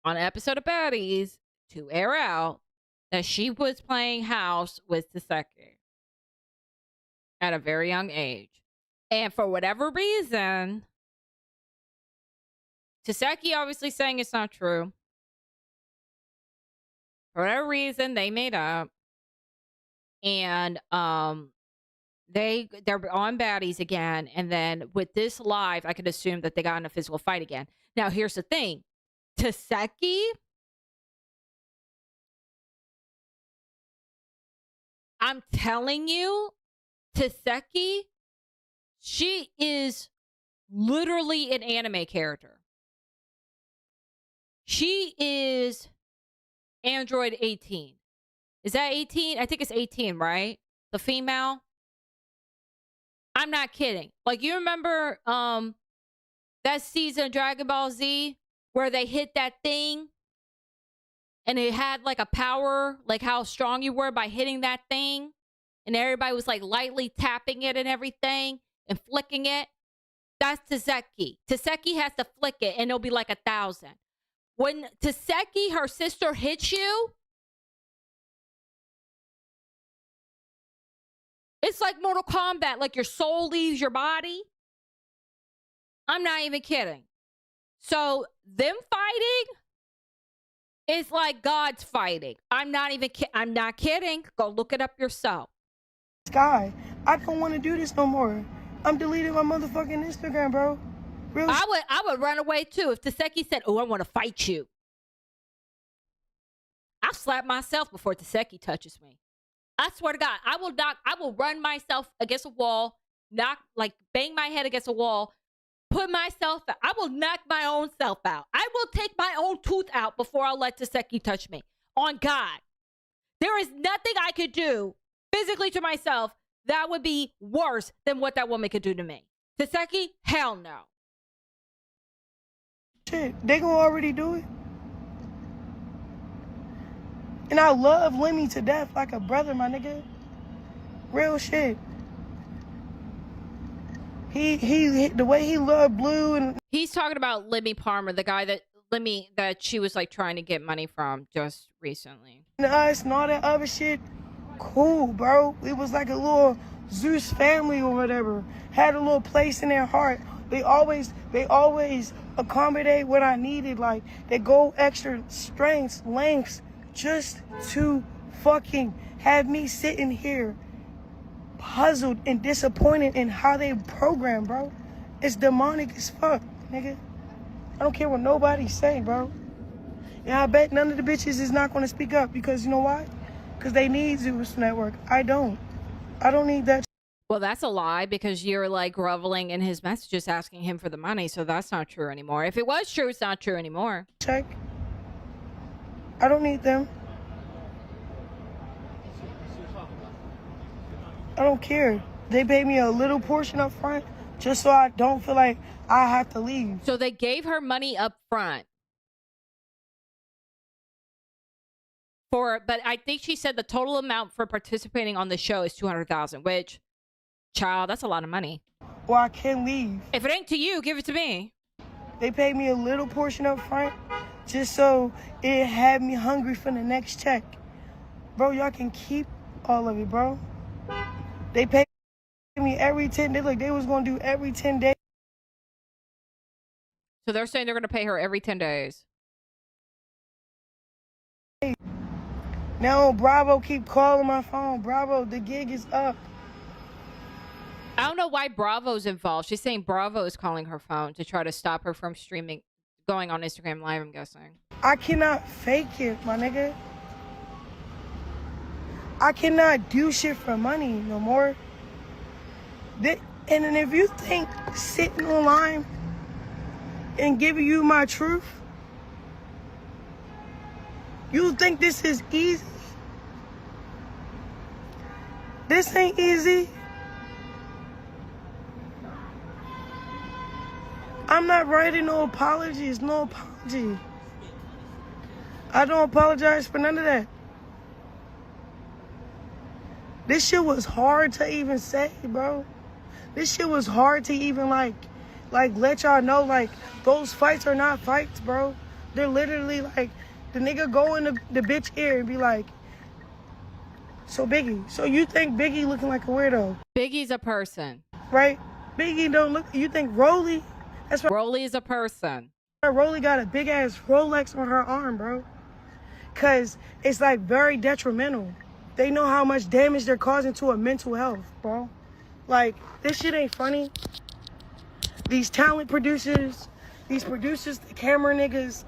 on an episode of Baddies to air out that she was playing house with Taseki at a very young age. And for whatever reason, Taseki obviously saying it's not true. For whatever reason, they made up. And they're on Baddies again. And then with this live, I could assume that they got in a physical fight again. Now, here's the thing. Taseki, I'm telling you, Taseki, she is literally an anime character. She is Android 18. Is that 18? I think it's 18, right? The female. I'm not kidding. Like, you remember that season of Dragon Ball Z where they hit that thing and it had like a power, like how strong you were by hitting that thing, and everybody was like lightly tapping it and everything and flicking it. That's Taseki. Taseki has to flick it and it'll be like 1,000. When Taseki, her sister, hits you, it's like Mortal Kombat, like your soul leaves your body. I'm not even kidding. So them fighting is like God's fighting. I'm not kidding. Go look it up yourself. Sky, I don't want to do this no more. I'm deleting my motherfucking Instagram, bro. Really? I would run away too if Taseki said, "Oh, I want to fight you." I'll slap myself before Taseki touches me. I swear to God, I will run myself against a wall, bang my head against a wall, put myself out. I will knock my own self out. I will take my own tooth out before I'll let Taseki touch me. On God. There is nothing I could do physically to myself that would be worse than what that woman could do to me. Taseki, hell no. Shit, they gonna already do it. And I love Lemmy to death like a brother, my nigga. Real shit. He the way he loved Blue, and he's talking about Lemmy Palmer, the guy that she was like trying to get money from just recently. And us and all that other shit. Cool, bro. It was like a little Zeus family or whatever. Had a little place in their heart. They always accommodate what I needed. Like, they go extra strengths, lengths, just to fucking have me sitting here puzzled and disappointed in how they program, bro. It's demonic as fuck, nigga. I don't care what nobody say, bro. And I bet none of the bitches is not gonna speak up because you know why? Because they need Zeus Network. I don't need that. Well, that's a lie because you're like groveling in his messages asking him for the money, so that's not true anymore. If it was true, it's not true anymore. Check. I don't need them. I don't care. They paid me a little portion up front just so I don't feel like I have to leave. So they gave her money up front. But I think she said the total amount for participating on the show is $200,000, which, child, that's a lot of money. Well, I can't leave. If it ain't to you, give it to me. They paid me a little portion up front just so it had me hungry for the next check. Bro, y'all can keep all of it, bro. They paid me every 10 days. Like, they was going to do every 10 days. So they're saying they're going to pay her every 10 days. Now Bravo keep calling my phone. Bravo, the gig is up. I don't know why Bravo's involved. She's saying Bravo is calling her phone to try to stop her from streaming, going on Instagram Live, I'm guessing. I cannot fake it, my nigga. I cannot do shit for money no more. And then if you think sitting online and giving you my truth, you think this is easy? This ain't easy. I'm not writing no apologies, no apology. I don't apologize for none of that. This shit was hard to even say, bro. This shit was hard to even like let y'all know, like, those fights are not fights, bro. They're literally like, the nigga go in the bitch ear and be like, so Biggie, so you think Biggie looking like a weirdo? Biggie's a person. Right? Biggie don't look, you think Rolly? That's why Rolly is a person. Rolly got a big ass Rolex on her arm, bro. Cause it's like very detrimental. They know how much damage they're causing to a mental health, bro. Like, this shit ain't funny. These talent producers, the camera niggas,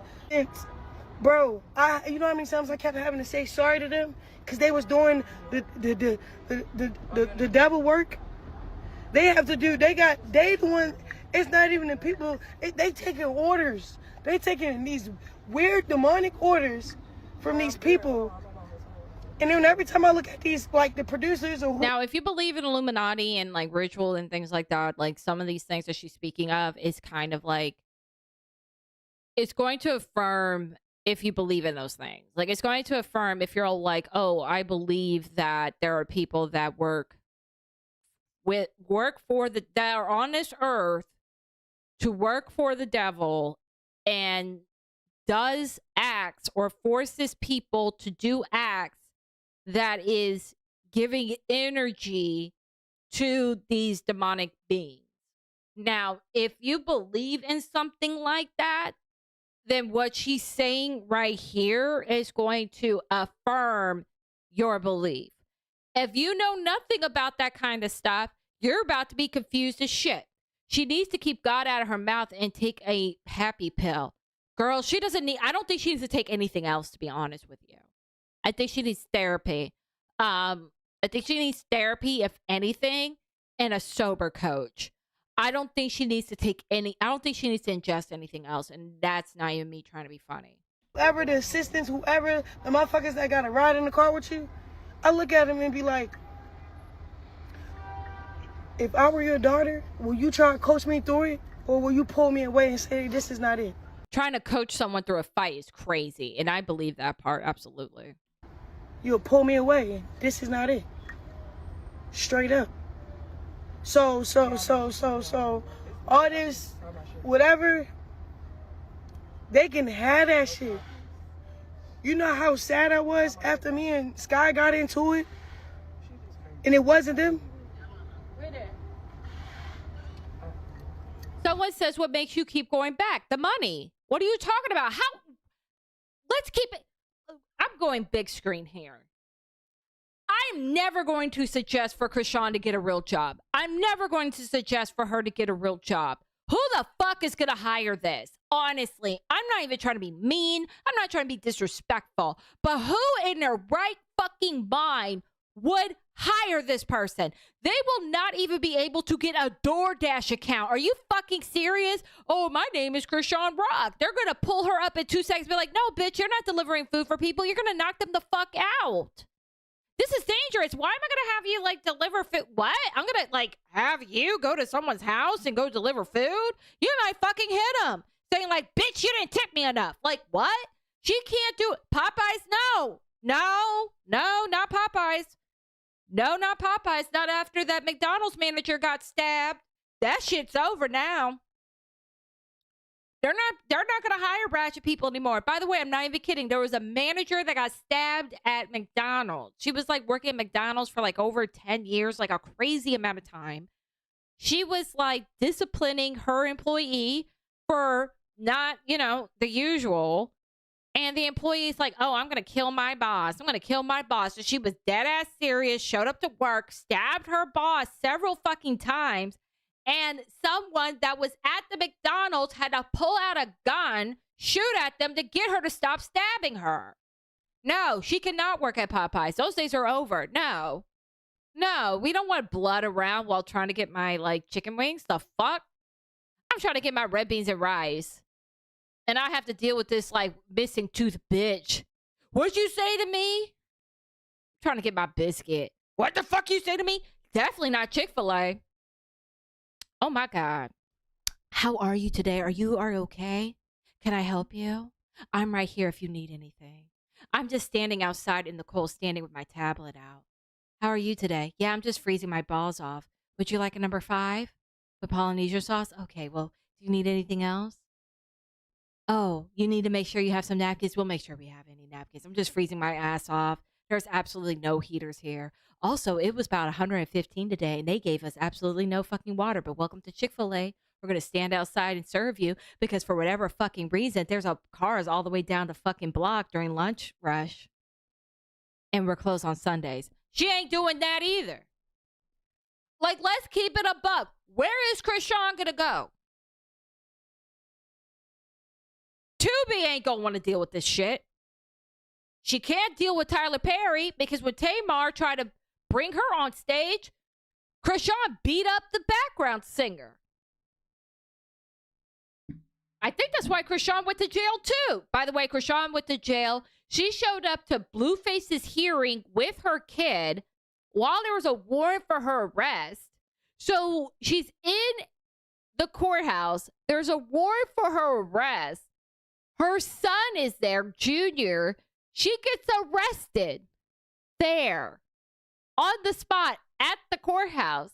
bro, you know how many times I kept having to say sorry to them? Cause they was doing the devil work. They have to do, they the one, it's not even the people, they taking orders. They taking these weird demonic orders from these people. And then every time I look at these, like, the producers or now, if you believe in Illuminati and like ritual and things like that, like some of these things that she's speaking of is kind of like, it's going to affirm if you believe in those things. Like, it's going to affirm if you're like, oh, I believe that there are people that work for that are on this earth to work for the devil and does acts or forces people to do acts that is giving energy to these demonic beings. Now, if you believe in something like that, then what she's saying right here is going to affirm your belief. If you know nothing about that kind of stuff, you're about to be confused as shit. She needs to keep God out of her mouth and take a happy pill. Girl, she doesn't need, I don't think she needs to take anything else, to be honest with you. I think she needs therapy. I think she needs therapy, if anything, and a sober coach. I don't think she needs to ingest anything else. And that's not even me trying to be funny. Whoever the assistants, whoever the motherfuckers that got to ride in the car with you, I look at them and be like, if I were your daughter, will you try and coach me through it? Or will you pull me away and say, this is not it? Trying to coach someone through a fight is crazy. And I believe that part, absolutely. You'll pull me away. This is not it. Straight up. So, all this, whatever, they can have that shit. You know how sad I was after me and Sky got into it? And it wasn't them? Someone says, what makes you keep going back? The money. What are you talking about? Let's keep it. I'm going big screen here. I'm never going to suggest for Chrisean to get a real job. I'm never going to suggest for her to get a real job. Who the fuck is going to hire this? Honestly, I'm not even trying to be mean. I'm not trying to be disrespectful. But who in their right fucking mind would hire this person? They will not even be able to get a DoorDash account. Are you fucking serious? Oh, my name is Chrisean Rock. They're going to pull her up in 2 seconds and be like, no, bitch, you're not delivering food for people. You're going to knock them the fuck out. This is dangerous. Why am I going to have you, like, deliver food? What? I'm going to, like, have you go to someone's house and go deliver food? You might fucking hit them. Saying, like, bitch, you didn't tip me enough. Like, what? She can't do it. Popeyes, no. No, not Popeyes. No, not Popeyes. Not after that McDonald's manager got stabbed. That shit's over now. They're not going to hire ratchet people anymore. By the way, I'm not even kidding. There was a manager that got stabbed at McDonald's. She was like working at McDonald's for like over 10 years, like a crazy amount of time. She was like disciplining her employee for not, the usual. And the employee's like, oh, I'm going to kill my boss. I'm going to kill my boss. So she was dead ass serious, showed up to work, stabbed her boss several fucking times. And someone that was at the McDonald's had to pull out a gun, shoot at them to get her to stop stabbing her. No, she cannot work at Popeyes. Those days are over. No, we don't want blood around while trying to get my, like, chicken wings. The fuck? I'm trying to get my red beans and rice. And I have to deal with this, like, missing tooth bitch. What'd you say to me? I'm trying to get my biscuit. What the fuck you say to me? Definitely not Chick-fil-A. Oh, my God. How are you today? Are you okay? Can I help you? I'm right here if you need anything. I'm just standing outside in the cold, standing with my tablet out. How are you today? Yeah, I'm just freezing my balls off. Would you like a number 5 with Polynesian sauce? Okay, well, do you need anything else? Oh, you need to make sure you have some napkins? We'll make sure we have any napkins. I'm just freezing my ass off. There's absolutely no heaters here. Also, it was about 115 today, and they gave us absolutely no fucking water. But welcome to Chick-fil-A. We're going to stand outside and serve you because for whatever fucking reason, there's cars all the way down the fucking block during lunch rush. And we're closed on Sundays. She ain't doing that either. Like, let's keep it a buck. Where is Chrisean going to go? Tubi ain't going to want to deal with this shit. She can't deal with Tyler Perry because when Tamar tried to bring her on stage, Chrisean beat up the background singer. I think that's why Chrisean went to jail too. By the way, Chrisean went to jail. She showed up to Blueface's hearing with her kid while there was a warrant for her arrest. So she's in the courthouse. There's a warrant for her arrest. Her son is there, Junior. She gets arrested there on the spot at the courthouse.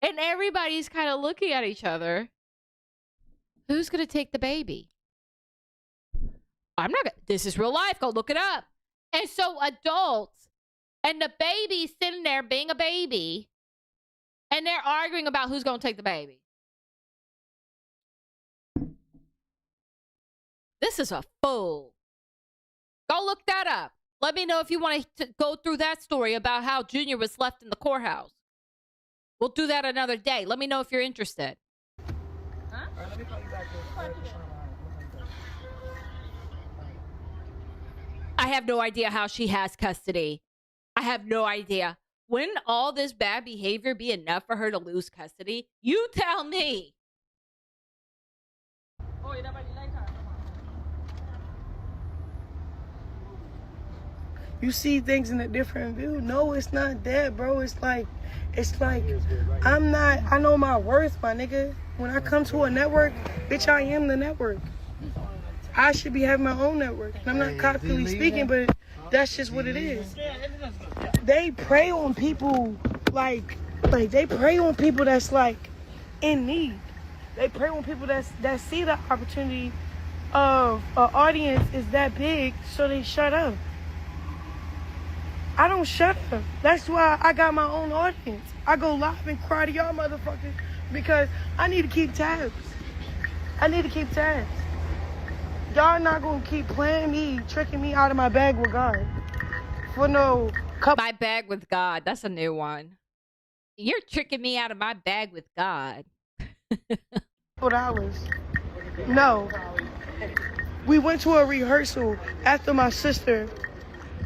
And everybody's kind of looking at each other. Who's going to take the baby? I'm not going to. This is real life. Go look it up. And so adults and the baby sitting there being a baby. And they're arguing about who's going to take the baby. This is a fool. Go look that up. Let me know if you want to go through that story about how Junior was left in the courthouse. We'll do that another day. Let me know if you're interested. Huh? All right, let me call you back. I have no idea how she has custody. I have no idea. Wouldn't all this bad behavior be enough for her to lose custody? You tell me. You see things in a different view. No, it's not that, bro. It's like, I know my worth, my nigga. When I come to a network, bitch, I am the network. I should be having my own network. And I'm not confidently speaking, but that's just what it is. They prey on people like they prey on people that's like in need. They prey on people that see the opportunity of an audience is that big, so they shut up. I don't shut up. That's why I got my own audience. I go live and cry to y'all motherfuckers because I need to keep tabs. Y'all not gonna keep playing me, tricking me out of my bag with God. For no couple. My bag with God. That's a new one. You're tricking me out of my bag with God. $4. No. We went to a rehearsal after my sister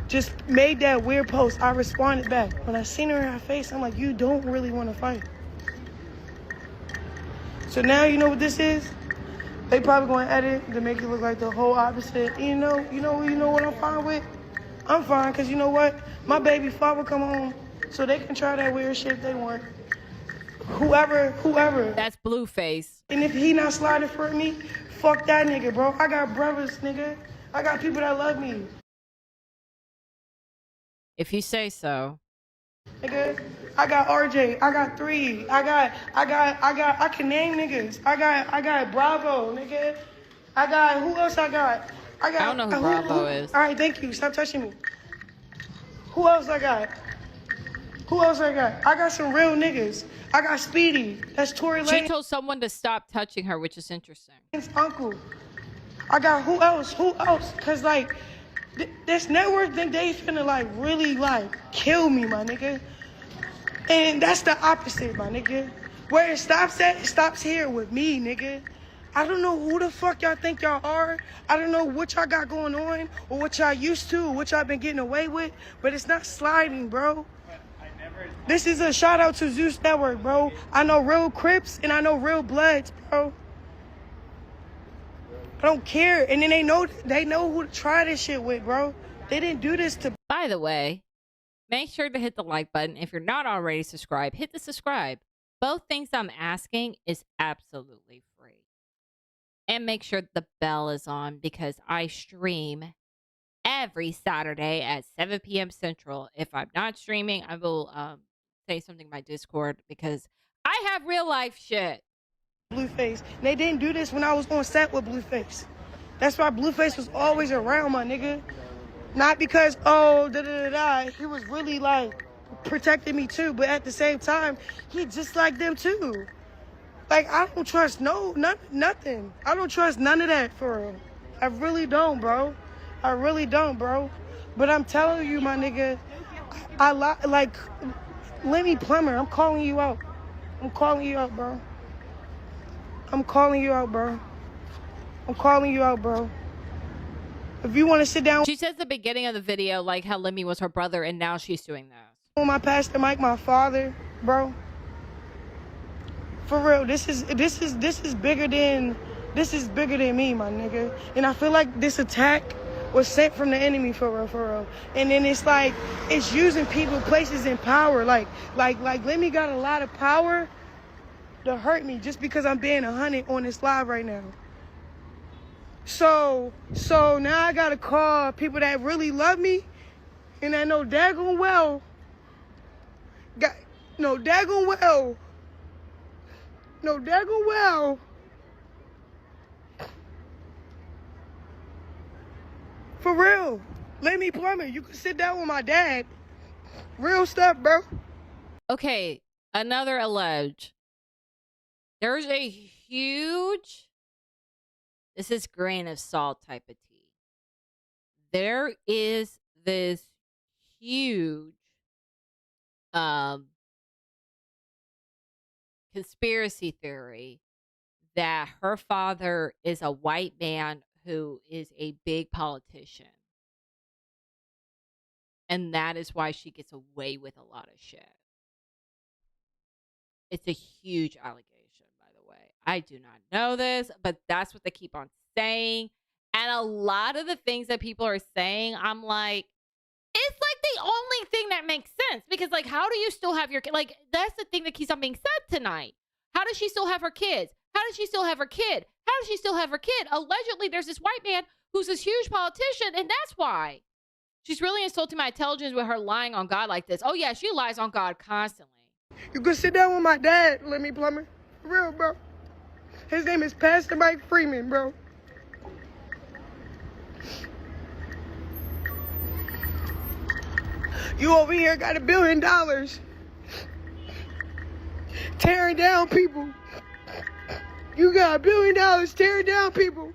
just made that weird post. I responded back. When I seen her in her face, I'm like, you don't really want to fight. So now you know what this is? They probably going to edit to make it look like the whole opposite. You know what I'm fine with? I'm fine, because you know what? My baby father come home, so they can try that weird shit they want. Whoever. That's Blueface. And if he not sliding for me, fuck that nigga, bro. I got brothers, nigga. I got people that love me. If you say so. Nigga, I got RJ, I got 3, I can name niggas. I got Bravo, nigga. Who else I got? I don't know who Bravo is. All right, thank you. Stop touching me. Who else I got? I got some real niggas. I got Speedy. That's Tory Lane. She told someone to stop touching her, which is interesting. His uncle. I got who else? Cause like, this network think they finna like really like kill me, my nigga. And that's the opposite, my nigga. Where it stops at, it stops here with me, nigga. I don't know who the fuck y'all think y'all are. I don't know what y'all got going on or what y'all used to or what y'all been getting away with, but it's not sliding, bro. This is a shout out to Zeus Network, bro. I know real Crips and I know real Bloods, bro. I don't care. And then they know who to try this shit with, bro. They didn't do this to. By the way, make sure to hit the like button. If you're not already subscribed, hit the subscribe. Both things I'm asking is absolutely free. And make sure the bell is on because I stream every Saturday at 7 p.m. Central. If I'm not streaming, I will say something in my Discord because I have real life shit. Blueface. They didn't do this when I was on set with Blueface. That's why Blueface was always around, my nigga. Not because, he was really like protecting me too, but at the same time, he just like them too. Like, I don't trust nothing. I don't trust none of that for real. I really don't, bro. But I'm telling you, my nigga, like, Lemmy Plummer, I'm calling you out, bro. I'm calling you out, bro. If you want to sit down. She says the beginning of the video, like how Lemmy was her brother, and now she's doing this. My pastor Mike, my father, bro. For real, this is bigger than me, my nigga. And I feel like this attack was sent from the enemy, for real. And then it's like it's using people, places, and power. Like Lemmy got a lot of power to hurt me just because I'm being 100 on this live right now. So now I gotta call people that really love me, and I know daggone well, no daggone well, for real. Let me plumber. You can sit down with my dad. Real stuff, bro. Okay, another allege. There's a huge, this is grain of salt type of tea. There is this huge conspiracy theory that her father is a white man who is a big politician. And that is why she gets away with a lot of shit. It's a huge allegation, by the way. I do not know this, but that's what they keep on saying. And a lot of the things that people are saying, I'm like, it's like the only thing that makes sense. Because, like, how do you still have your kid? Like, that's the thing that keeps on being said tonight. How does she still have her kids? How does she still have her kid? How does she still have her kid? Allegedly, there's this white man who's this huge politician, and that's why. She's really insulting my intelligence with her lying on God like this. Oh, yeah, she lies on God constantly. You can sit down with my dad, let me plumber. For real, bro. His name is Pastor Mike Freeman, bro. You over here got $1 billion. Tearing down people. You got $1 billion tearing down people.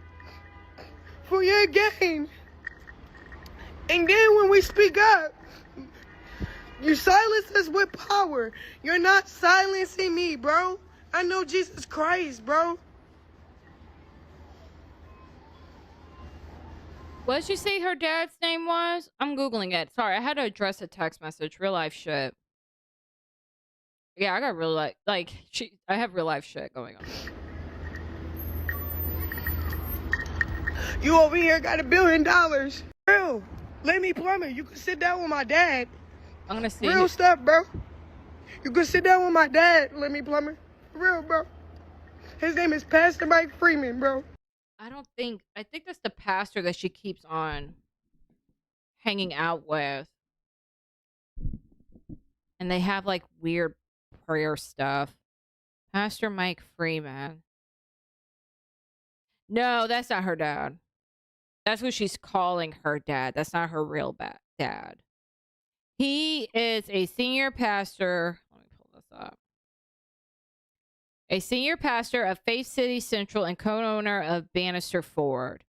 For your gain. And then when we speak up, you silence us with power. You're not silencing me, bro. I know Jesus Christ, bro. What did you say her dad's name was? I'm Googling it. Sorry, I had to address a text message. Real life shit. Yeah, I got real life, I have real life shit going on. You over here got $1 billion. Real. Let me plumber. You can sit down with my dad. I'm gonna see. Real stuff, bro. You can sit down with my dad. Let me plumber. Real, bro. His name is Pastor Mike Freeman, bro. I think that's the pastor that she keeps on hanging out with. And they have like weird prayer stuff. Pastor Mike Freeman. No, that's not her dad. That's what she's calling her dad. That's not her real dad. He is a senior pastor. Let me pull this up. A senior pastor of Faith City Central and co-owner of Bannister Ford.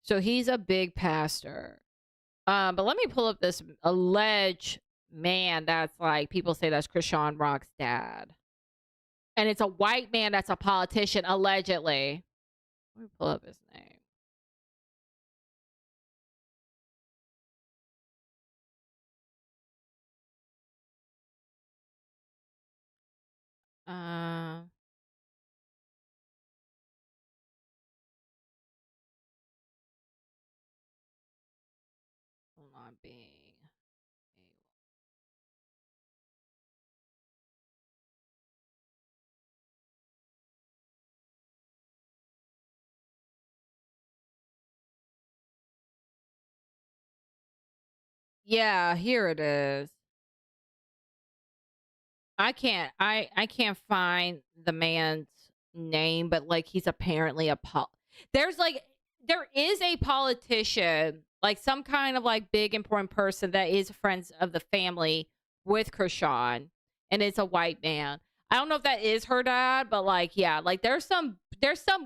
So he's a big pastor. But let me pull up this alleged man that's like, people say that's Chrisean Rock's dad. And it's a white man that's a politician, allegedly. Let me pull up his name. Hold on, being. Yeah, here it is. I can't find the man's name, but like he's apparently there is a politician, like some kind of like big important person that is friends of the family with Chrisean, and it's a white man. I don't know if that is her dad, but like, yeah, like there's some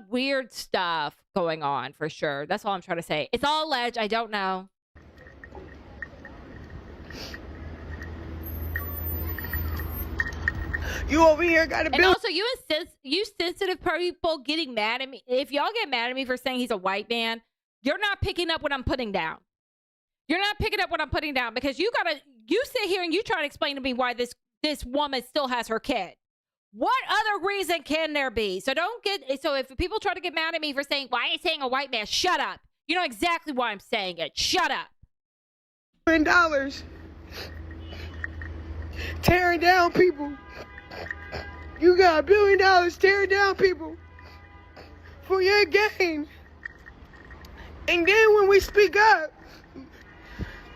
weird stuff going on for sure. That's all I'm trying to say. It's all alleged. I don't know. You over here got $1 billion. And also, you sensitive people getting mad at me. If y'all get mad at me for saying he's a white man, you're not picking up what I'm putting down. You're not picking up what I'm putting down because you sit here and you try to explain to me why this woman still has her kid. What other reason can there be? So if people try to get mad at me for saying, why are you saying a white man? Shut up. You know exactly why I'm saying it. Shut up. $1 billion. Tearing down people. You got $1 billion tearing down people. For your gain. And then when we speak up,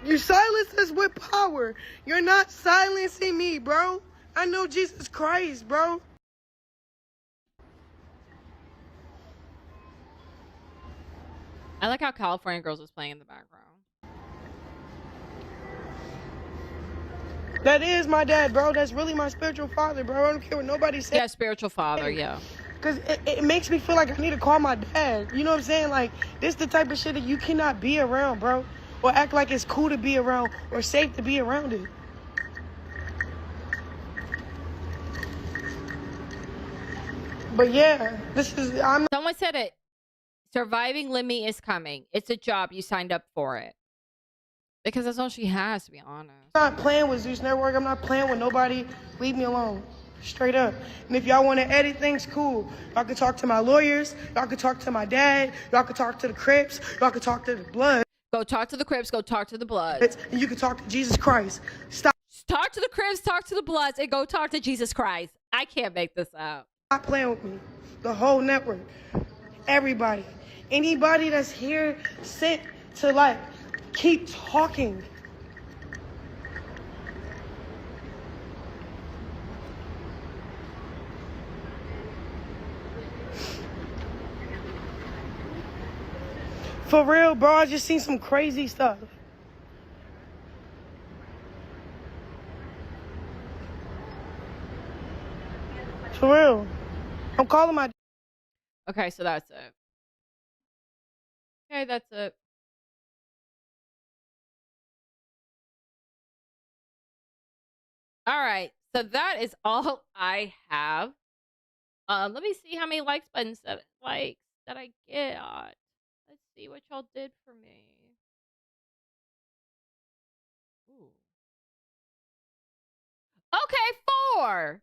you silence us with power. You're not silencing me, bro. I know Jesus Christ, bro. I like how California Girls was playing in the background. That is my dad, bro. That's really my spiritual father, bro. I don't care what nobody says. Yeah, spiritual father, yeah. Because it makes me feel like I need to call my dad. You know what I'm saying? Like, this the type of shit that you cannot be around, bro. Or act like it's cool to be around or safe to be around it. But yeah, Someone said it. Surviving Limmy is coming. It's a job. You signed up for it. Because that's all she has, to be honest. I'm not playing with Zeus Network. I'm not playing with nobody. Leave me alone. Straight up. And if y'all want to edit things, cool. Y'all can talk to my lawyers. Y'all can talk to my dad. Y'all can talk to the Crips. Y'all can talk to the Blood. Go talk to the Crips. Go talk to the Bloods. And you can talk to Jesus Christ. Stop. Talk to the Crips. Talk to the Bloods. And go talk to Jesus Christ. I can't make this up. Stop playing with me. The whole network. Everybody. Anybody that's here sent to, like, keep talking. For real, bro, I just seen some crazy stuff. For real. I'm calling my... Okay, so that's it. Okay, that's it. All right, so that is all I have. Let me see how many likes that I get. Let's see what y'all did for me. Ooh. Okay, 4.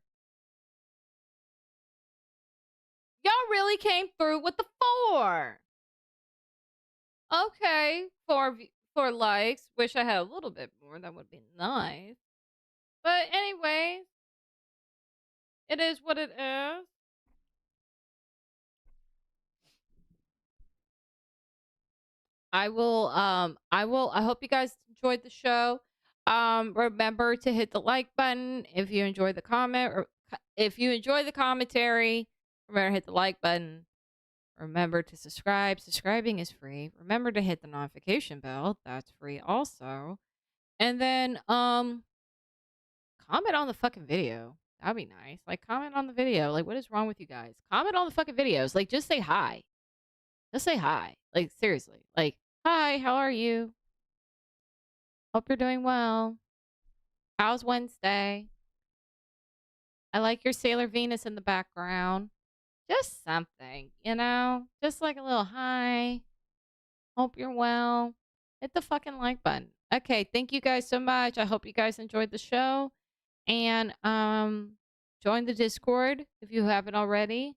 Y'all really came through with the 4. Okay, 4 likes. Wish I had a little bit more. That would be nice. But anyway, it is what it is. I hope you guys enjoyed the show. Remember to hit the like button if you enjoy the comment, or if you enjoy the commentary, remember to hit the like button. Remember to subscribe. Subscribing is free. Remember to hit the notification bell. That's free also. And then comment on the fucking video. That'd be nice. Like, comment on the video. Like, what is wrong with you guys? Comment on the fucking videos. Like, just say hi. Just say hi. Like, seriously. Like, hi, how are you? Hope you're doing well. How's Wednesday? I like your Sailor Venus in the background. Just something, you know? Just like a little hi. Hope you're well. Hit the fucking like button. Okay, thank you guys so much. I hope you guys enjoyed the show. And join the Discord if you haven't already.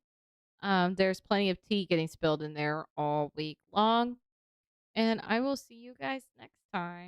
There's plenty of tea getting spilled in there all week long. And I will see you guys next time.